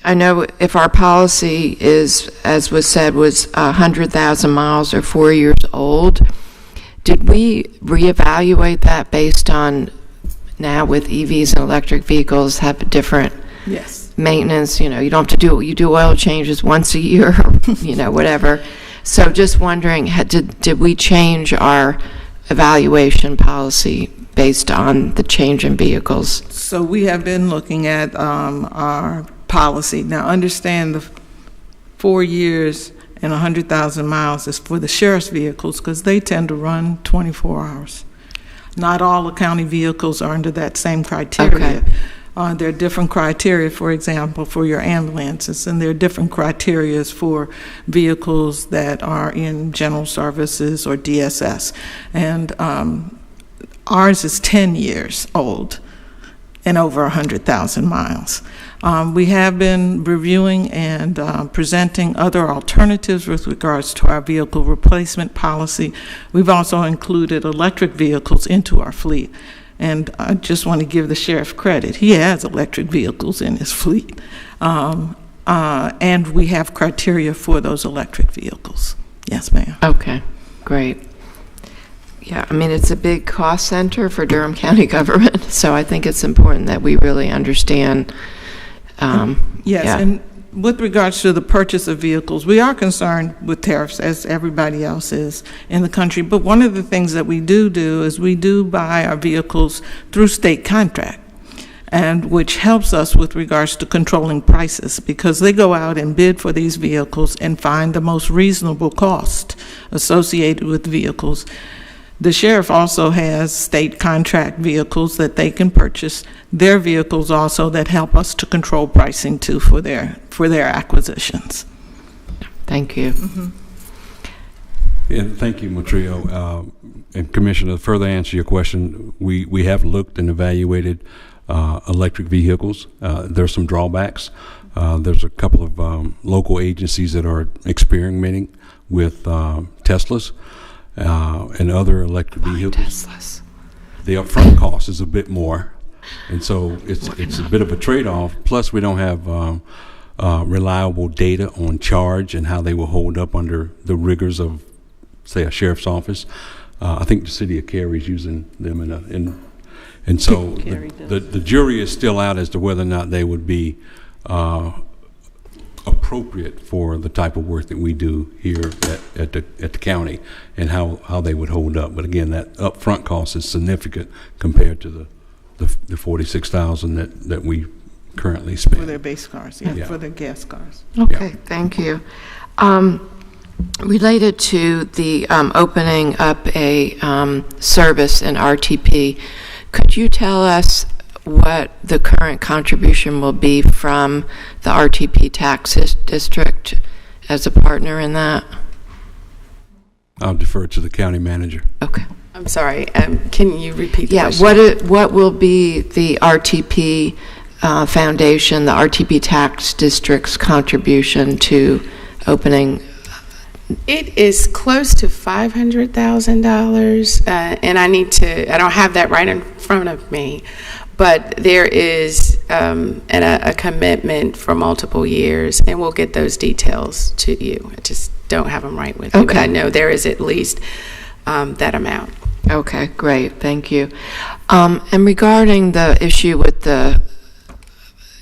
I know if our policy is, as was said, was 100,000 miles or 4 years old, did we reevaluate that based on now with EVs and electric vehicles have a different maintenance? You don't have to do oil changes once a year, or, whatever. So just wondering, did we change our evaluation policy based on the change in vehicles? So we have been looking at our policy. Now, understand the 4 years and 100,000 miles is for the sheriff's vehicles, because they tend to run 24 hours. Not all the county vehicles are under that same criteria. Okay. There are different criteria, for example, for your ambulances, and there are different criteria for vehicles that are in general services or DSS. And ours is 10 years old and over 100,000 miles. We have been reviewing and presenting other alternatives with regards to our vehicle replacement policy. We've also included electric vehicles into our fleet. And I just want to give the sheriff credit. He has electric vehicles in his fleet. And we have criteria for those electric vehicles. Yes, ma'am. Okay, great. Yeah, I mean, it's a big cost center for Durham County government, so I think it's important that we really understand. And with regards to the purchase of vehicles, we are concerned with tariffs, as everybody else is in the country. But one of the things that we do is we do buy our vehicles through state contract, and which helps us with regards to controlling prices, because they go out and bid for these vehicles and find the most reasonable cost associated with vehicles. The sheriff also has state contract vehicles that they can purchase. Their vehicles also that help us to control pricing too for their acquisitions. Thank you. Mm-hmm. Yeah, thank you, Matrio. And Commissioner, to further answer your question, we have looked and evaluated electric vehicles. There's some drawbacks. There's a couple of local agencies that are experimenting with Teslas. And other electric vehicles. Teslas. The upfront cost is a bit more, and so it's a bit of a trade-off. Plus, we don't have reliable data on charge and how they will hold up under the rigors of, say, a sheriff's office. I think the city of Cary is using them and so the jury is still out as to whether or not they would be approved appropriate for the type of work that we do here at the county, and how they would hold up. But again, that upfront cost is significant compared to the $46,000 that we currently spend. For their base cars, for their gas cars. Okay, thank you. Related to the opening up a service in RTP, could you tell us what the current contribution will be from the RTP tax district as a partner in that? I'll defer to the county manager. Okay. I'm sorry, can you repeat the question? Yeah, what will be the RTP Foundation, the RTP tax district's contribution to opening? It is close to $500,000, and I don't have that right in front of me, but there is a commitment for multiple years, and we'll get those details to you. I just don't have them right with me, but I know there is at least that amount. Okay, great, thank you. And regarding the issue with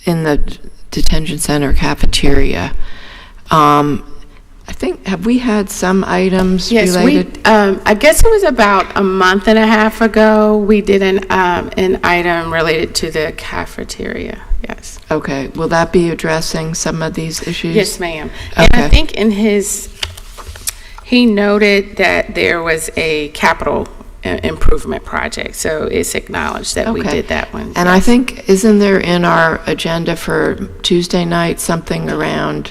in the detention center cafeteria, I think, have we had some items related? Yes, I guess it was about a month and a half ago, we did an item related to the cafeteria, yes. Okay, will that be addressing some of these issues? Yes, ma'am. Okay. And I think he noted that there was a capital improvement project, so it's acknowledged that we did that one. And I think, isn't there in our agenda for Tuesday night something around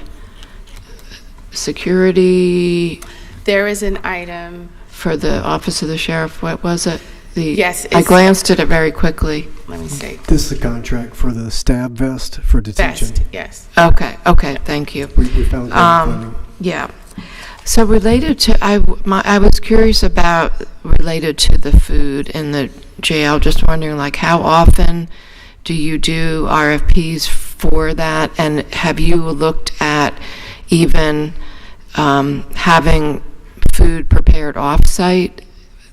security? There is an item for the Office of the Sheriff. What was it? Yes. I glanced at it very quickly. Let me see. This is a contract for the stab vest for detention. Vest, yes. Okay, thank you. We found funding. Yeah. So related to, I was curious about related to the food in the jail, just wondering like how often do you do RFPs for that? And have you looked at even having food prepared off-site?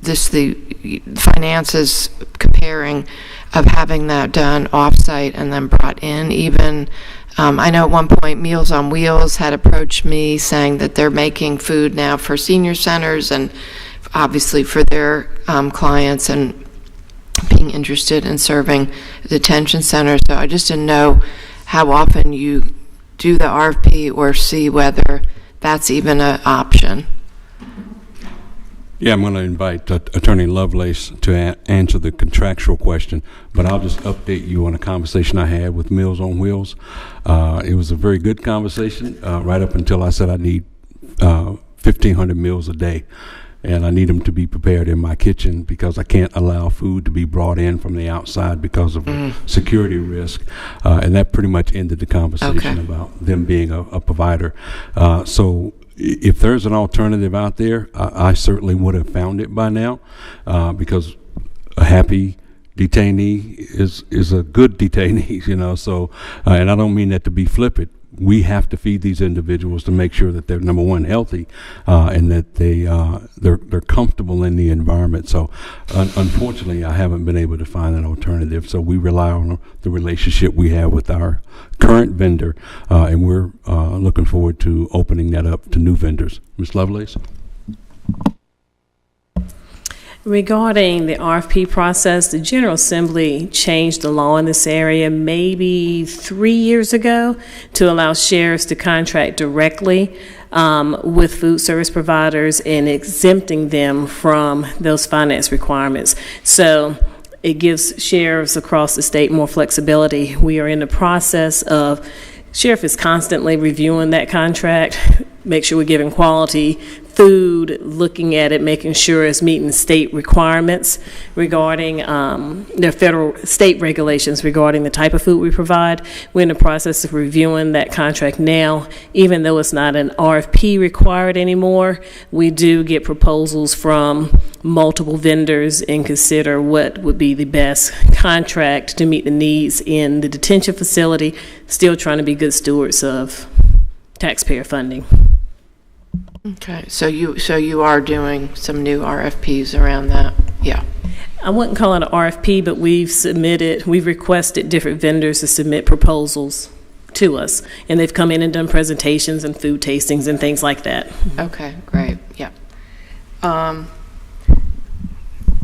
The finances comparing of having that done off-site and then brought in even. I know at one point Meals on Wheels had approached me saying that they're making food now for senior centers and obviously for their clients and being interested in serving detention centers. So I just didn't know how often you do the RFP or see whether that's even an option. Yeah, I'm going to invite Attorney Lovelace to answer the contractual question, but I'll just update you on a conversation I had with Meals on Wheels. It was a very good conversation right up until I said I need 1,500 meals a day, and I need them to be prepared in my kitchen because I can't allow food to be brought in from the outside because of security risk, and that pretty much ended the conversation about them being a provider. So if there's an alternative out there, I certainly would have found it by now, because a happy detainee is a good detainee, you know. So, and I don't mean that to be flippant. We have to feed these individuals to make sure that they're, number one, healthy, and that they're comfortable in the environment. So, unfortunately, I haven't been able to find an alternative. So we rely on the relationship we have with our current vendor, and we're looking forward to opening that up to new vendors. Ms. Lovelace? Regarding the RFP process, the General Assembly changed the law in this area maybe 3 years ago to allow sheriffs to contract directly with food service providers and exempting them from those finance requirements. So it gives sheriffs across the state more flexibility. We are in the process of, sheriff is constantly reviewing that contract, make sure we're giving quality food, looking at it, making sure it's meeting state requirements regarding their federal state regulations regarding the type of food we provide. We're in the process of reviewing that contract now. Even though it's not an RFP required anymore, we do get proposals from multiple vendors and consider what would be the best contract to meet the needs in the detention facility, still trying to be good stewards of taxpayer funding. Okay, so you are doing some new RFPs around that? Yeah. I wouldn't call it an RFP, but we've requested different vendors to submit proposals to us. And they've come in and done presentations and food tastings and things like that. Okay, great, yeah.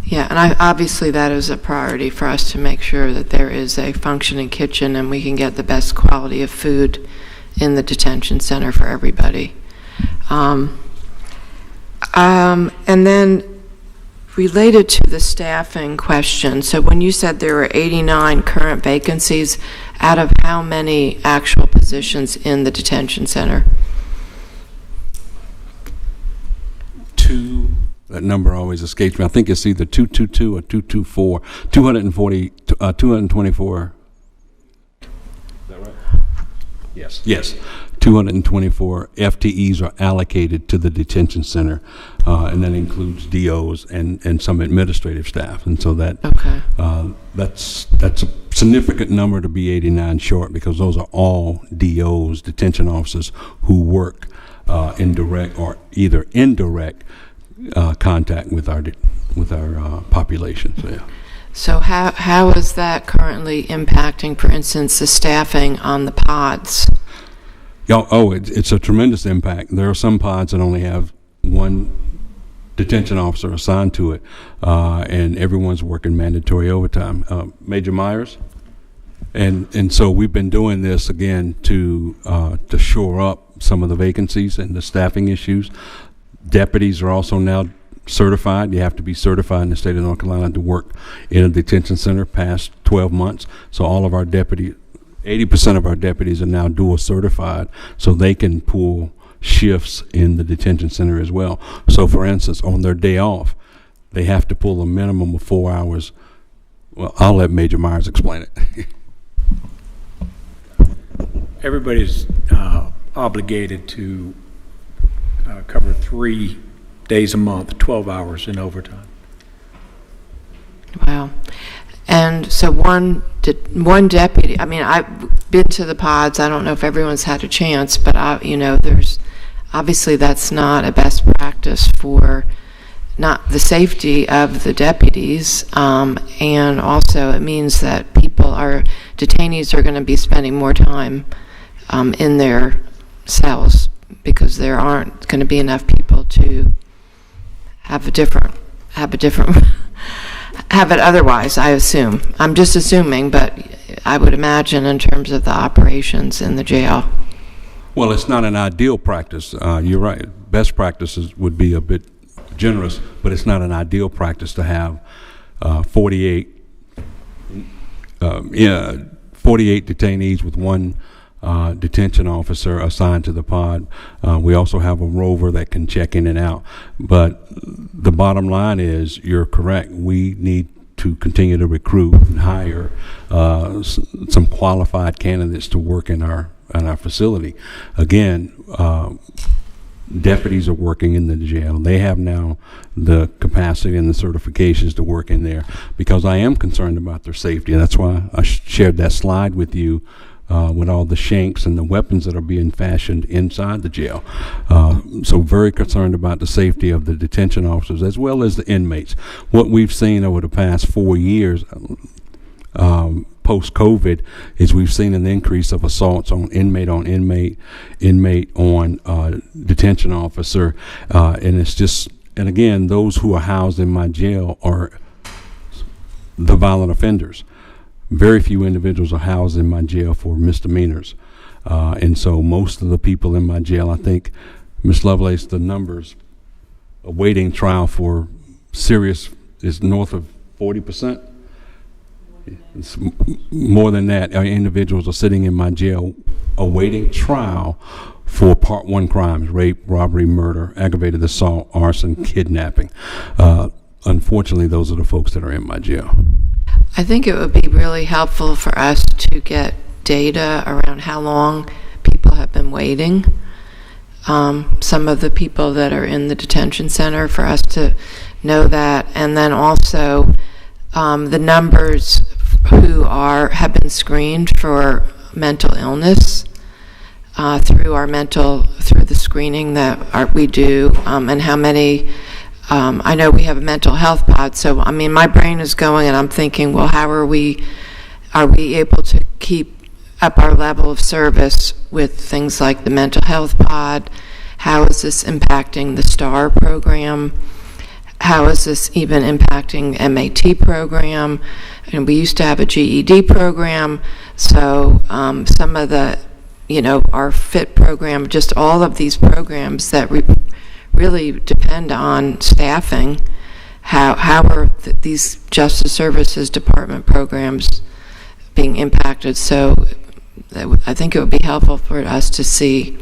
Yeah, and obviously that is a priority for us to make sure that there is a functioning kitchen and we can get the best quality of food in the detention center for everybody. And then related to the staffing question, so when you said there were 89 current vacancies, out of how many actual positions in the detention center? Two. That number always escapes me. I think it's either 222 or 224. 224. Is that right? Yes. Yes. 224 FTEs are allocated to the detention center, and that includes DOs and some administrative staff. And so that that's a significant number to be 89 short, because those are all DOs, detention officers, who work in direct or either indirect contact with our population. So, yeah. So how is that currently impacting, for instance, the staffing on the pods? It's a tremendous impact. There are some pods that only have one detention officer assigned to it, and everyone's working mandatory overtime. Major Myers? And so we've been doing this again to shore up some of the vacancies and the staffing issues. Deputies are also now certified. You have to be certified in the state of North Carolina to work in a detention center past 12 months. So all of our 80% of our deputies are now dual certified, so they can pull shifts in the detention center as well. So for instance, on their day off, they have to pull a minimum of 4 hours. Well, I'll let Major Myers explain it. Everybody's obligated to cover 3 days a month, 12 hours in overtime. Wow. And so one deputy, I mean, I've been to the pods. I don't know if everyone's had a chance, but there's obviously that's not a best practice for not the safety of the deputies, and also it means that detainees are going to be spending more time in their cells, because there aren't going to be enough people to have it otherwise, I assume. I'm just assuming, but I would imagine in terms of the operations in the jail. Well, it's not an ideal practice. You're right. Best practices would be a bit generous, but it's not an ideal practice to have 48 detainees with one detention officer assigned to the pod. We also have a rover that can check in and out. But the bottom line is, you're correct. We need to continue to recruit and hire some qualified candidates to work in our facility. Again, deputies are working in the jail. They have now the capacity and the certifications to work in there, because I am concerned about their safety. And that's why I shared that slide with you, with all the shanks and the weapons that are being fashioned inside the jail. So very concerned about the safety of the detention officers as well as the inmates. What we've seen over the past 4 years, post-COVID, is we've seen an increase of assaults on inmate on detention officer, and it's just, and again, those who are housed in my jail are the violent offenders. Very few individuals are housed in my jail for misdemeanors. And so most of the people in my jail, I think, Ms. Lovelace, the numbers awaiting trial for serious is north of 40%. It's more than that. Our individuals are sitting in my jail awaiting trial for Part 1 crimes: rape, robbery, murder, aggravated assault, arson, kidnapping. Unfortunately, those are the folks that are in my jail. I think it would be really helpful for us to get data around how long people have been waiting. Some of the people that are in the detention center, for us to know that, and then also the numbers who have been screened for mental illness through the screening that we do, and how many. I know we have a mental health pod, so I mean, my brain is going, and I'm thinking, well, how are we able to keep up our level of service with things like the mental health pod? How is this impacting the STAR program? How is this even impacting MAT program? And we used to have a GED program, so some of the, our FIT program, just all of these programs that really depend on staffing. How are these Justice Services Department programs being impacted? So I think it would be helpful for us to see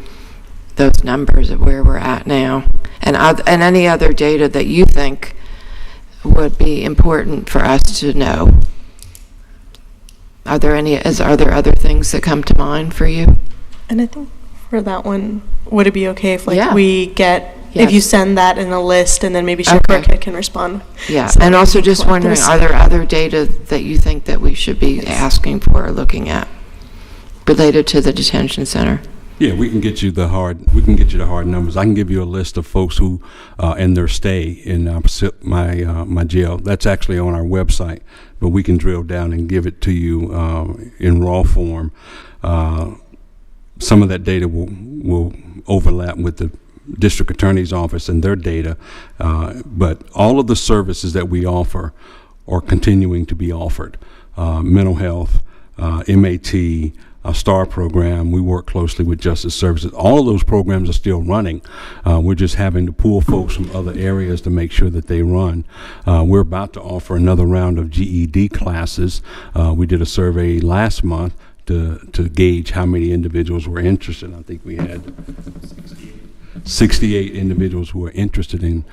those numbers of where we're at now, and any other data that you think would be important for us to know. Are there other things that come to mind for you? And I think for that one, would it be okay if Yeah. we get, Yes. if you send that in a list and then maybe Burkhead can respond? Yeah, So and also maybe just collect wondering, those. are there other data that you think that we should be asking for or looking at related to the detention center? Yeah, we can get you the hard numbers. I can give you a list of folks who end their stay in my jail. That's actually on our website, but we can drill down and give it to you in raw form. Some of that data will overlap with the district attorney's office and their data, but all of the services that we offer are continuing to be offered. Mental health, MAT, a STAR program. We work closely with Justice Services. All of those programs are still running. We're just having to pull folks from other areas to make sure that they run. We're about to offer another round of GED classes. We did a survey last month to gauge how many individuals were interested. I think we had 68 individuals who are interested in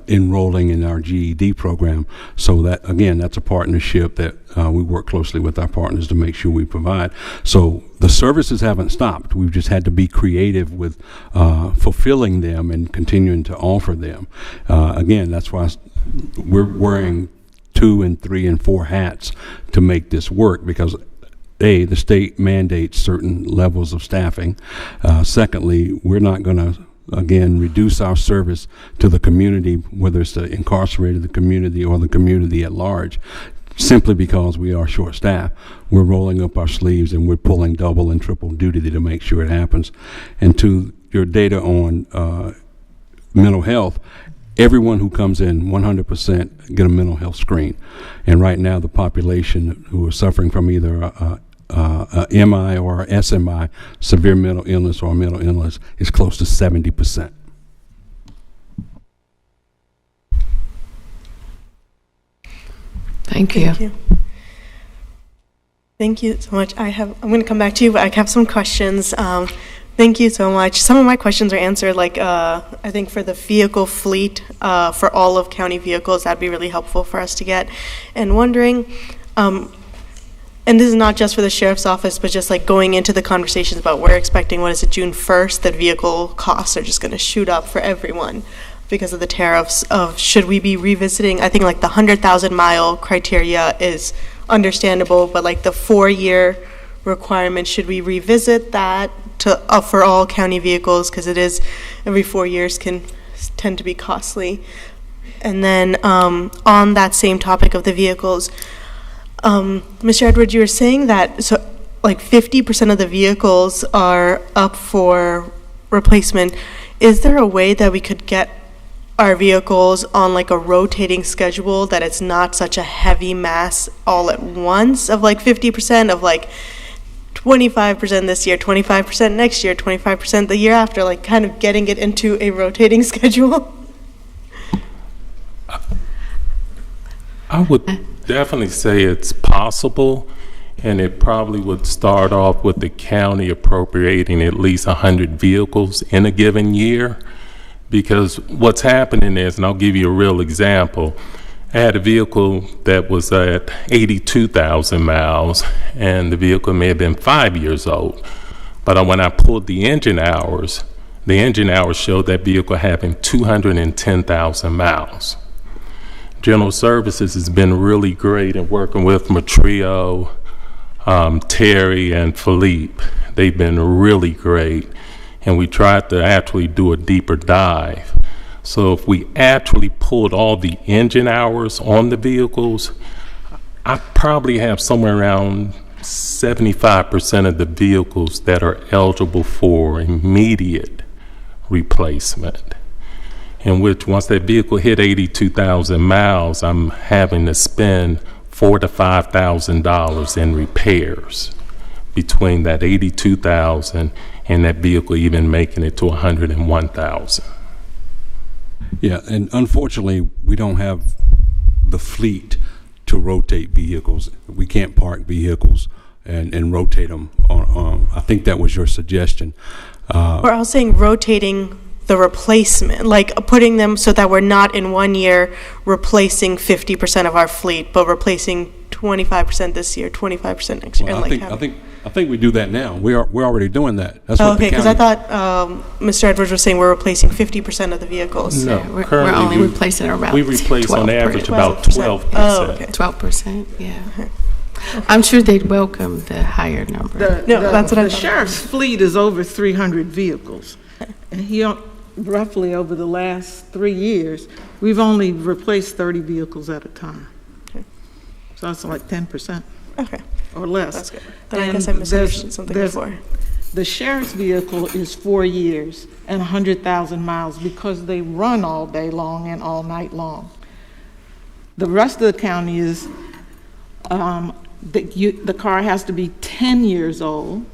enrolling in our GED program. So that, again, that's a partnership that we work closely with our partners to make sure we provide. So the services haven't stopped. We've just had to be creative with fulfilling them and continuing to offer them. Again, that's why we're wearing 2 and 3 and 4 hats to make this work, because the state mandates certain levels of staffing. Secondly, we're not going to, again, reduce our service to the community, whether it's the incarcerated community or the community at large, simply because we are short-staffed. We're rolling up our sleeves and we're pulling double and triple duty to make sure it happens. And to your data on mental health, everyone who comes in, 100% get a mental health screen. And right now, the population who are suffering from either a MI or a SMI, severe mental illness or mental illness, is close to 70%. Thank you. Thank you so much. I'm going to come back to you, but I have some questions. Thank you so much. Some of my questions are answered, like I think for the vehicle fleet, for all of county vehicles, that'd be really helpful for us to get. And wondering, and this is not just for the sheriff's office, but just like going into the conversations about we're expecting, what is it, June 1st, that vehicle costs are just going to shoot up for everyone because of the tariffs. Of should we be revisiting? I think like the 100,000 mile criteria is understandable, but like the 4-year requirement, should we revisit that to for all county vehicles, because it is every 4 years can tend to be costly. And then on that same topic of the vehicles, Mr. Edwards, you were saying that so like 50% of the vehicles are up for replacement. Is there a way that we could get our vehicles on like a rotating schedule, that it's not such a heavy mass all at once of like 50% of like 25% this year, 25% next year, 25% the year after, like kind of getting it into a rotating schedule? I would definitely say it's possible, and it probably would start off with the county appropriating at least 100 vehicles in a given year, because what's happening is, and I'll give you a real example, I had a vehicle that was at 82,000 miles, and the vehicle may have been 5 years old, but when I pulled the engine hours showed that vehicle having 210,000 miles. General Services has been really great in working with Matrio, Terry, and Philippe. They've been really great, and we tried to actually do a deeper dive. So if we actually pulled all the engine hours on the vehicles, I probably have somewhere around 75% of the vehicles that are eligible for immediate replacement, in which once that vehicle hit 82,000 miles, I'm having to spend $4,000 to $5,000 in repairs between that 82,000 and that vehicle even making it to 101,000. Yeah, and unfortunately, we don't have the fleet to rotate vehicles. We can't park vehicles and rotate them on, I think that was your suggestion. Or I was saying rotating the replacement, like putting them so that we're not in 1 year replacing 50% of our fleet, but replacing 25% this year, 25% next year. Well, and I think we do that now. We're already doing that. That's what okay, because I thought Mr. Edwards was saying we're replacing 50% of the vehicles. No, we're only replacing around we replace 12%. on average about 12%. Oh, okay. 12%, yeah. I'm sure they'd welcome the higher number. That's what I the thought. sheriff's fleet is over 300 vehicles. And roughly over the last 3 years, we've only replaced 30 vehicles at a time. Okay. So that's like 10%. Okay. Or less. That's good. Then I guess I misunderstood something before. The sheriff's vehicle is 4 years and 100,000 miles because they run all day long and all night long. The rest of the county is, the car has to be 10 years old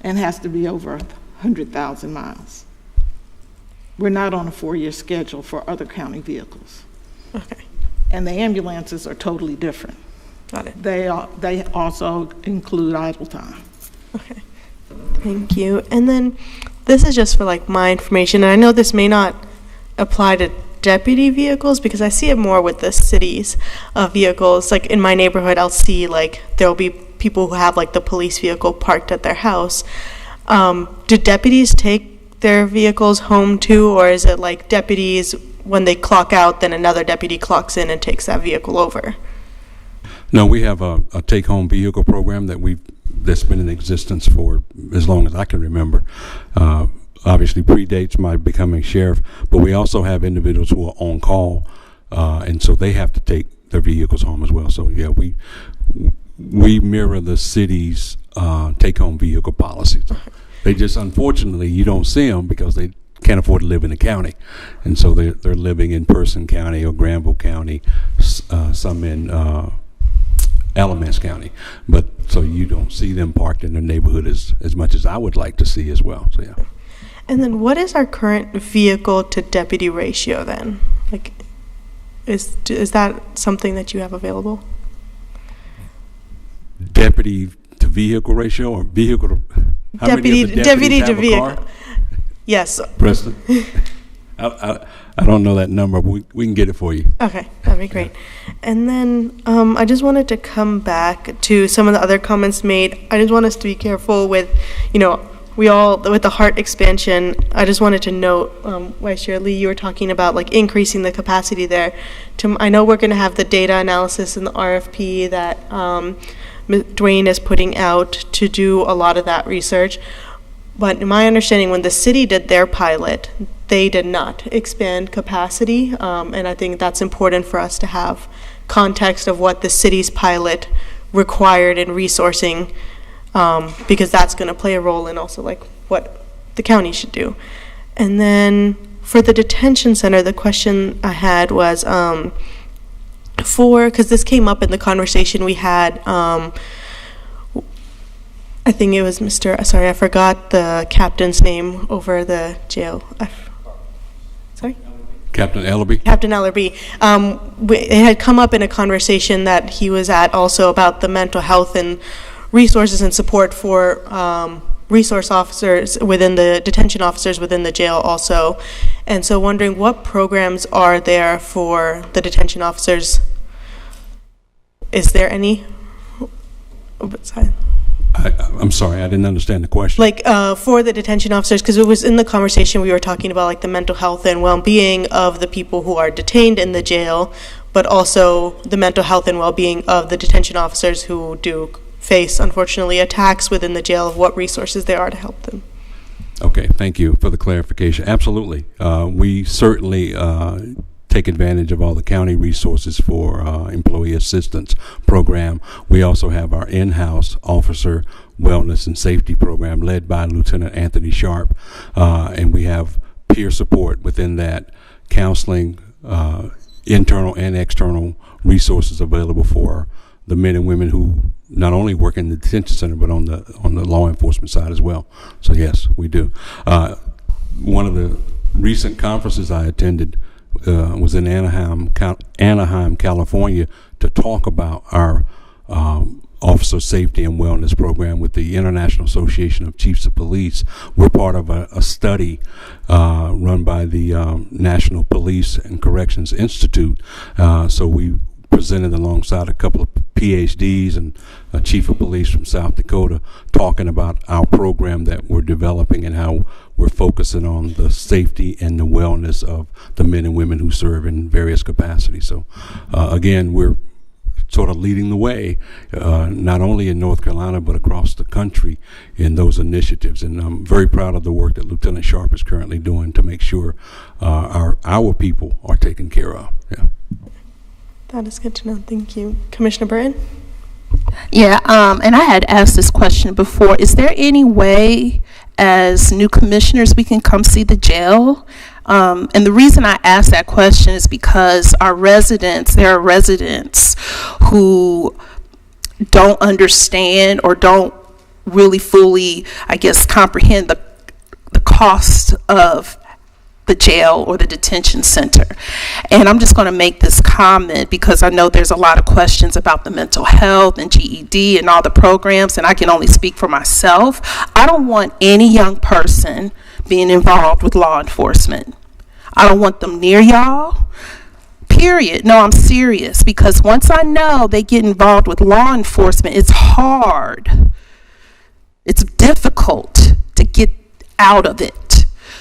and has to be over 100,000 miles. We're not on a 4-year schedule for other county vehicles. Okay. And the ambulances are totally different. Got it. They also include idle time. Okay. Thank you. And then this is just for like my information, and I know this may not apply to deputy vehicles because I see it more with the city's vehicles. Like in my neighborhood, I'll see like there'll be people who have like the police vehicle parked at their house. Do deputies take their vehicles home too, or is it like deputies, when they clock out, then another deputy clocks in and takes that vehicle over? No, we have a take-home vehicle program that's been in existence for as long as I can remember. Obviously predates my becoming sheriff, but we also have individuals who are on call, and so they have to take their vehicles home as well. So yeah, we mirror the city's take-home vehicle policies. They just, unfortunately, you don't see them because they can't afford to live in the county, and so they're living in Person County or Granville County, some in Alamance County, but so you don't see them parked in their neighborhood as much as I would like to see as well. So yeah. And then what is our current vehicle to deputy ratio then? Like, is that something that you have available? Deputy to vehicle ratio, or vehicle to how many of the deputy deputies to have a vehicle. car? Yes. Preston, I don't know that number, but we can get it for you. Okay, that'd be great. And then I just wanted to come back to some of the other comments made. I just want us to be careful with, with the heart expansion. I just wanted to note, Vice Chair Lee, you were talking about like increasing the capacity there. I know we're going to have the data analysis in the RFP that Dwayne is putting out to do a lot of that research. But in my understanding, when the city did their pilot, they did not expand capacity, and I think that's important for us to have context of what the city's pilot required in resourcing, because that's going to play a role in also like what the county should do. And then for the detention center, the question I had was because this came up in the conversation we had, I think it was I forgot the captain's name over the jail. Sorry? Captain Ellerby? Captain Ellerby. It had come up in a conversation that he was at also about the mental health and resources and support for resource officers within the detention officers within the jail also. And so wondering what programs are there for the detention officers? Is there any? I'm sorry, I didn't understand the question. Like for the detention officers, because it was in the conversation we were talking about like the mental health and well-being of the people who are detained in the jail, but also the mental health and well-being of the detention officers who do face, unfortunately, attacks within the jail, of what resources there are to help them. Okay, thank you for the clarification. Absolutely. We certainly take advantage of all the county resources for employee assistance program. We also have our in-house officer wellness and safety program led by Lieutenant Anthony Sharp, and we have peer support within that, counseling, internal and external resources available for the men and women who not only work in the detention center but on the law enforcement side as well. So yes, we do. One of the recent conferences I attended was in Anaheim, California, to talk about our Officer Safety and Wellness Program with the International Association of Chiefs of Police. We're part of a study run by the National Police and Corrections Institute. So we presented alongside a couple of PhDs and a chief of police from South Dakota, talking about our program that we're developing and how we're focusing on the safety and the wellness of the men and women who serve in various capacities. So again, we're sort of leading the way, not only in North Carolina, but across the country in those initiatives. And I'm very proud of the work that Lieutenant Sharp is currently doing to make sure our people are taken care of. Yeah. That is good to know. Thank you. Commissioner Burton? Yeah, and I had asked this question before. Is there any way as new commissioners we can come see the jail? And the reason I asked that question is because there are residents who don't understand or don't really fully, I guess, comprehend the cost of the jail or the detention center. And I'm just going to make this comment because I know there's a lot of questions about the mental health and GED and all the programs, and I can only speak for myself. I don't want any young person being involved with law enforcement. I don't want them near y'all, period. No, I'm serious, because once I know they get involved with law enforcement, it's hard. It's difficult to get out of it.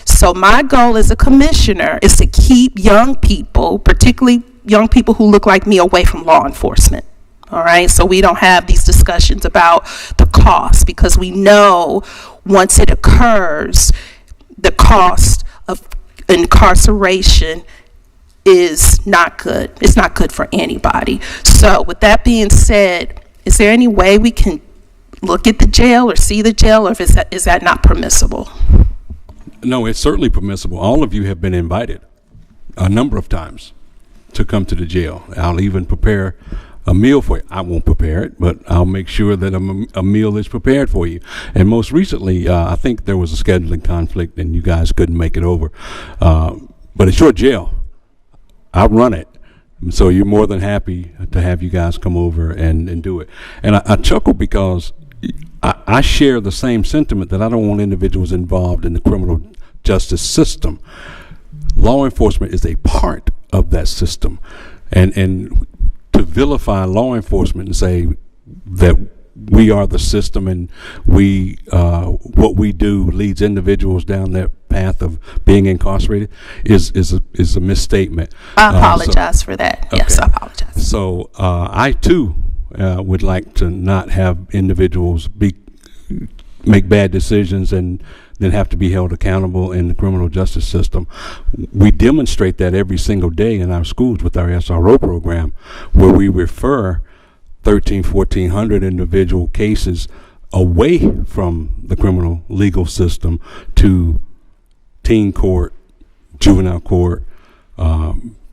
So my goal as a commissioner is to keep young people, particularly young people who look like me, away from law enforcement. All right, so we don't have these discussions about the cost, because we know once it occurs, the cost of incarceration is not good. It's not good for anybody. So with that being said, is there any way we can look at the jail or see the jail, or is that not permissible? No, it's certainly permissible. All of you have been invited a number of times to come to the jail. I'll even prepare a meal for you. I won't prepare it, but I'll make sure that a meal is prepared for you. And most recently, I think there was a scheduling conflict and you guys couldn't make it over. But it's your jail. I run it. So you're more than happy to have you guys come over and do it. And I chuckle because I share the same sentiment that I don't want individuals involved in the criminal justice system. Law enforcement is a part of that system. And to vilify law enforcement and say that we are the system and what we do leads individuals down that path of being incarcerated is a misstatement. I apologize for that. Okay. Yes, I apologize. So I too would like to not have individuals make bad decisions and then have to be held accountable in the criminal justice system. We demonstrate that every single day in our schools with our SRO program, where we refer 1,400 individual cases away from the criminal legal system to teen court, juvenile court,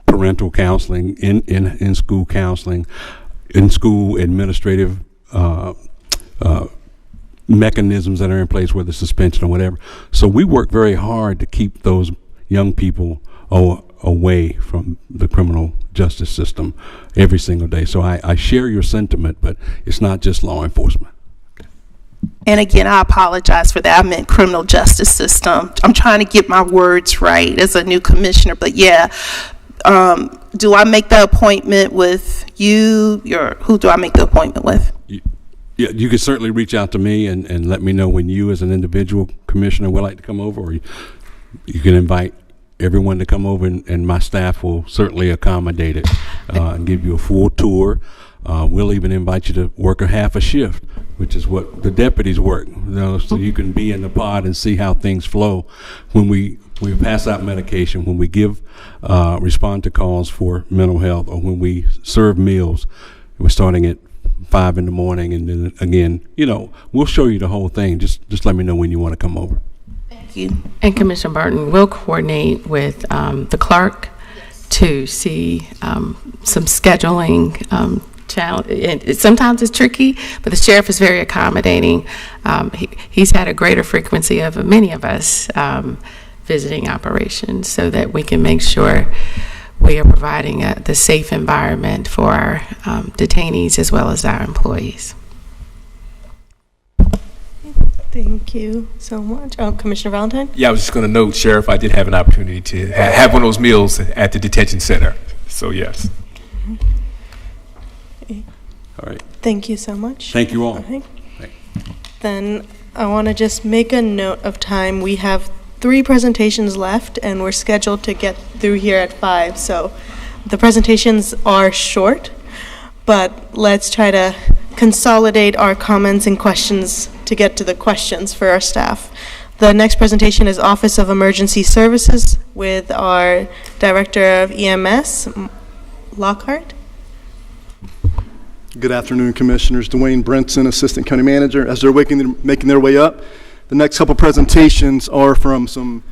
parental counseling, in school counseling, in school administrative mechanisms that are in place, whether suspension or whatever. So we work very hard to keep those young people away from the criminal justice system every single day. So I share your sentiment, but it's not just law enforcement. And again, I apologize for that. I meant criminal justice system. I'm trying to get my words right as a new commissioner, but yeah. Do I make the appointment with you? Who do I make the appointment with? Yeah, you can certainly reach out to me and let me know when you as an individual commissioner would like to come over, or you can invite everyone to come over and my staff will certainly accommodate it and give you a full tour. We'll even invite you to work a half a shift which is what the deputies work, so you can be in the pod and see how things flow when we pass out medication, when we respond to calls for mental health, or when we serve meals. We're starting at 5 in the morning, and then again, we'll show you the whole thing. Just let me know when you want to come over. Thank you. And Commissioner Burton will coordinate with the clerk to see some scheduling challenge. Sometimes it's tricky, but the sheriff is very accommodating. He's had a greater frequency of many of us visiting operations, so that we can make sure we are providing the safe environment for our detainees as well as our employees. Thank you so much. Commissioner Valentine? Yeah, I was just going to note, Sheriff, I did have an opportunity to have one of those meals at the detention center. So, yes. All right. Thank you so much. Thank you all. Okay. Then I want to just make a note of time. We have 3 presentations left, and we're scheduled to get through here at 5. So the presentations are short, but let's try to consolidate our comments and questions to get to the questions for our staff. The next presentation is Office of Emergency Services with our Director of EMS, Lockhart. Good afternoon, Commissioners. Dwayne Brinson, Assistant County Manager. As they're making their way up, the next couple presentations are from some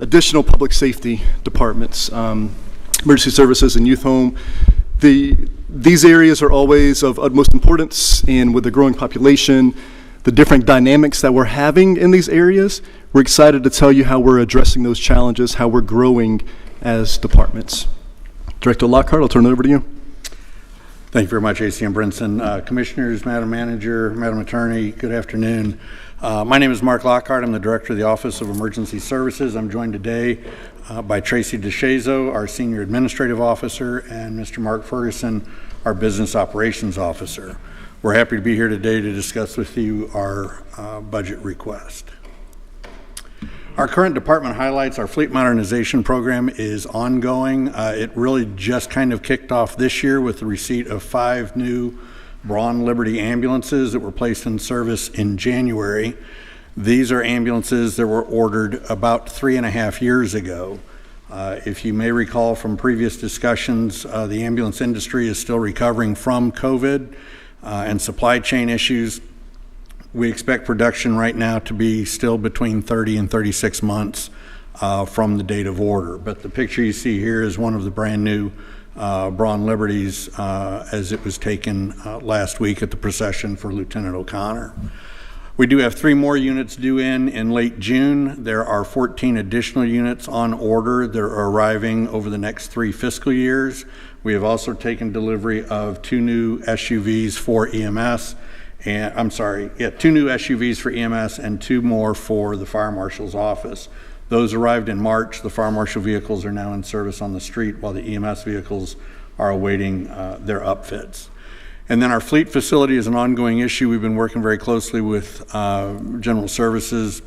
additional public safety departments, emergency services and youth home. These areas are always of utmost importance, and with the growing population, the different dynamics that we're having in these areas, we're excited to tell you how we're addressing those challenges, how we're growing as departments. Director Lockhart, I'll turn it over to you. Thank you very much, ACM Brinson. Commissioners, Madam Manager, Madam Attorney, good afternoon. My name is Mark Lockhart. I'm the Director of the Office of Emergency Services. I'm joined today by Tracy DeShazo, our Senior Administrative Officer, and Mr. Mark Ferguson, our Business Operations Officer. We're happy to be here today to discuss with you our budget request. Our current department highlights. Our fleet modernization program is ongoing. It really just kind of kicked off this year with the receipt of 5 new Braun Liberty ambulances that were placed in service in January. These are ambulances that were ordered about 3.5 years ago. If you may recall from previous discussions, the ambulance industry is still recovering from COVID and supply chain issues. We expect production right now to be still between 30 and 36 months from the date of order. But the picture you see here is one of the brand new Braun Liberties as it was taken last week at the procession for Lieutenant O'Connor. We do have 3 more units due in late June. There are 14 additional units on order that are arriving over the next 3 fiscal years. We have also taken delivery of 2 new SUVs for EMS. And 2 new SUVs for EMS and 2 more for the Fire Marshal's office. Those arrived in March. The Fire Marshal vehicles are now in service on the street, while the EMS vehicles are awaiting their upfits. And then our fleet facility is an ongoing issue. We've been working very closely with General Services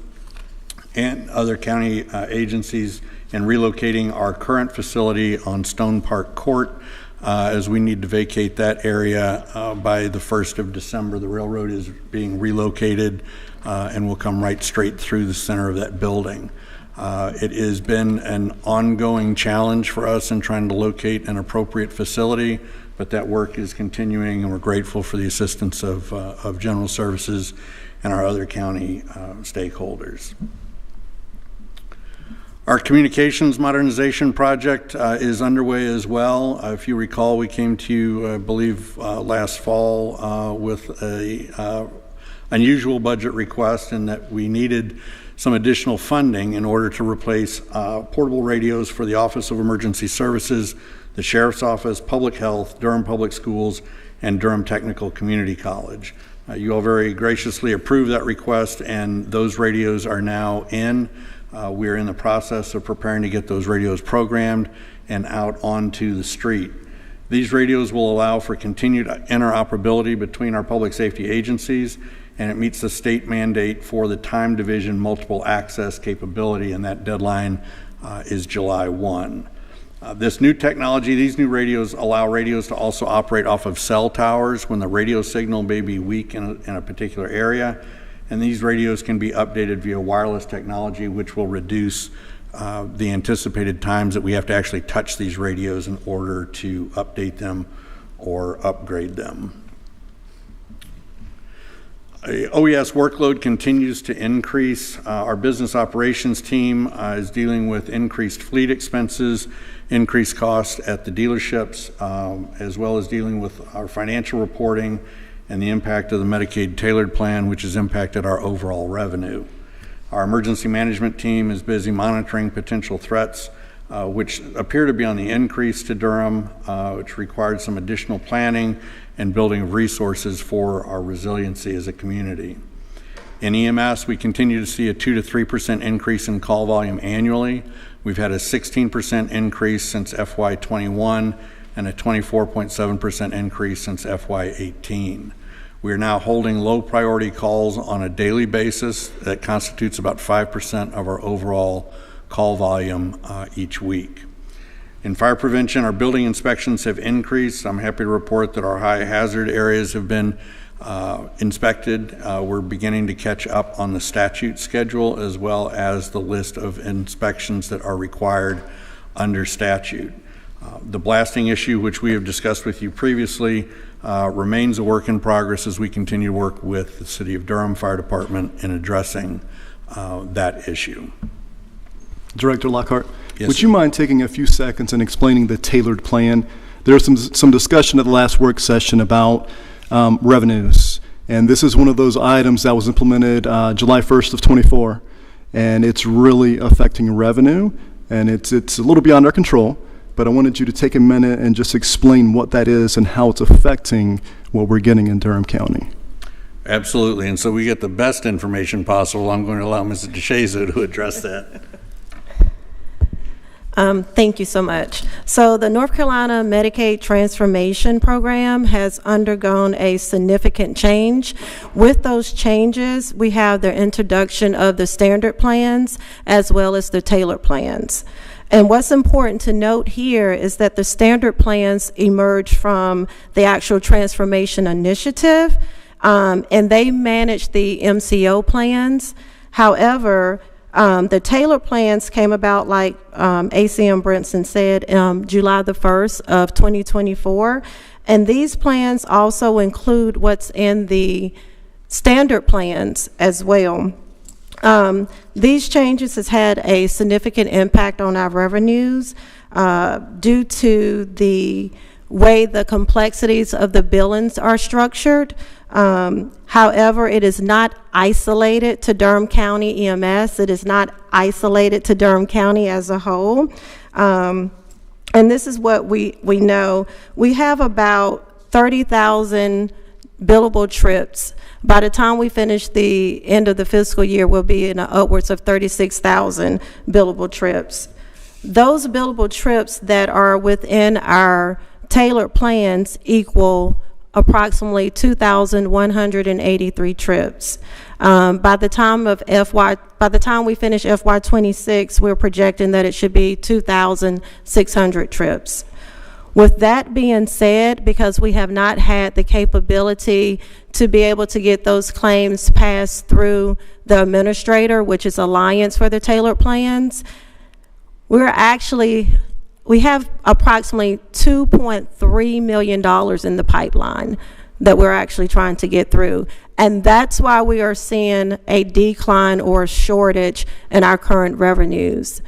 and other county agencies in relocating our current facility on Stone Park Court, as we need to vacate that area by the 1st of December. The railroad is being relocated and will come right straight through the center of that building. It has been an ongoing challenge for us in trying to locate an appropriate facility, but that work is continuing, and we're grateful for the assistance of General Services and our other county stakeholders. Our communications modernization project is underway as well. If you recall, we came to you, I believe, last fall with a unusual budget request in that we needed some additional funding in order to replace portable radios for the Office of Emergency Services, the Sheriff's Office, Public Health, Durham Public Schools, and Durham Technical Community College. You all very graciously approved that request, and those radios are now in. We are in the process of preparing to get those radios programmed and out onto the street. These radios will allow for continued interoperability between our public safety agencies, and it meets the state mandate for the time division multiple access capability, and that deadline is July 1. This new technology, these new radios allow radios to also operate off of cell towers when the radio signal may be weak in a particular area. And these radios can be updated via wireless technology, which will reduce the anticipated times that we have to actually touch these radios in order to update them or upgrade them. OES workload continues to increase. Our business operations team is dealing with increased fleet expenses, increased costs at the dealerships, as well as dealing with our financial reporting and the impact of the Medicaid tailored plan, which has impacted our overall revenue. Our emergency management team is busy monitoring potential threats, which appear to be on the increase to Durham, which required some additional planning and building of resources for our resiliency as a community. In EMS, we continue to see a 2 to 3% increase in call volume annually. We've had a 16% increase since FY21 and a 24.7% increase since FY18. We are now holding low priority calls on a daily basis that constitutes about 5% of our overall call volume each week. In fire prevention, our building inspections have increased. I'm happy to report that our high hazard areas have been inspected. We're beginning to catch up on the statute schedule as well as the list of inspections that are required under statute. The blasting issue, which we have discussed with you previously, remains a work in progress as we continue to work with the City of Durham Fire Department in addressing that issue. Director Lockhart, yes, would sir. you mind taking a few seconds and explaining the tailored plan? There was some discussion at the last work session about revenues, and this is one of those items that was implemented July 1st of 24, and it's really affecting revenue, and it's a little beyond our control, but I wanted you to take a minute and just explain what that is and how it's affecting what we're getting in Durham County. Absolutely, and so we get the best information possible. I'm going to allow Mrs. DeShazo to address that. Thank you so much. So the North Carolina Medicaid Transformation Program has undergone a significant change. With those changes, we have the introduction of the standard plans as well as the tailored plans. And what's important to note here is that the standard plans emerge from the actual transformation initiative, and they manage the MCO plans. However, the tailored plans came about, like ACM Brinson said, July the 1st of 2024. And these plans also include what's in the standard plans as well. These changes has had a significant impact on our revenues due to the way the complexities of the billings are structured. However, it is not isolated to Durham County EMS. It is not isolated to Durham County as a whole. And this is what we know. We have about 30,000 billable trips. By the time we finish the end of the fiscal year, we'll be in upwards of 36,000 billable trips. Those billable trips that are within our tailored plans equal approximately 2,183 trips. By the time we finish FY26, we're projecting that it should be 2,600 trips. With that being said, because we have not had the capability to be able to get those claims passed through the administrator, which is Alliance for the Tailored Plans, we have approximately $2.3 million in the pipeline that we're actually trying to get through. And that's why we are seeing a decline or a shortage in our current revenues.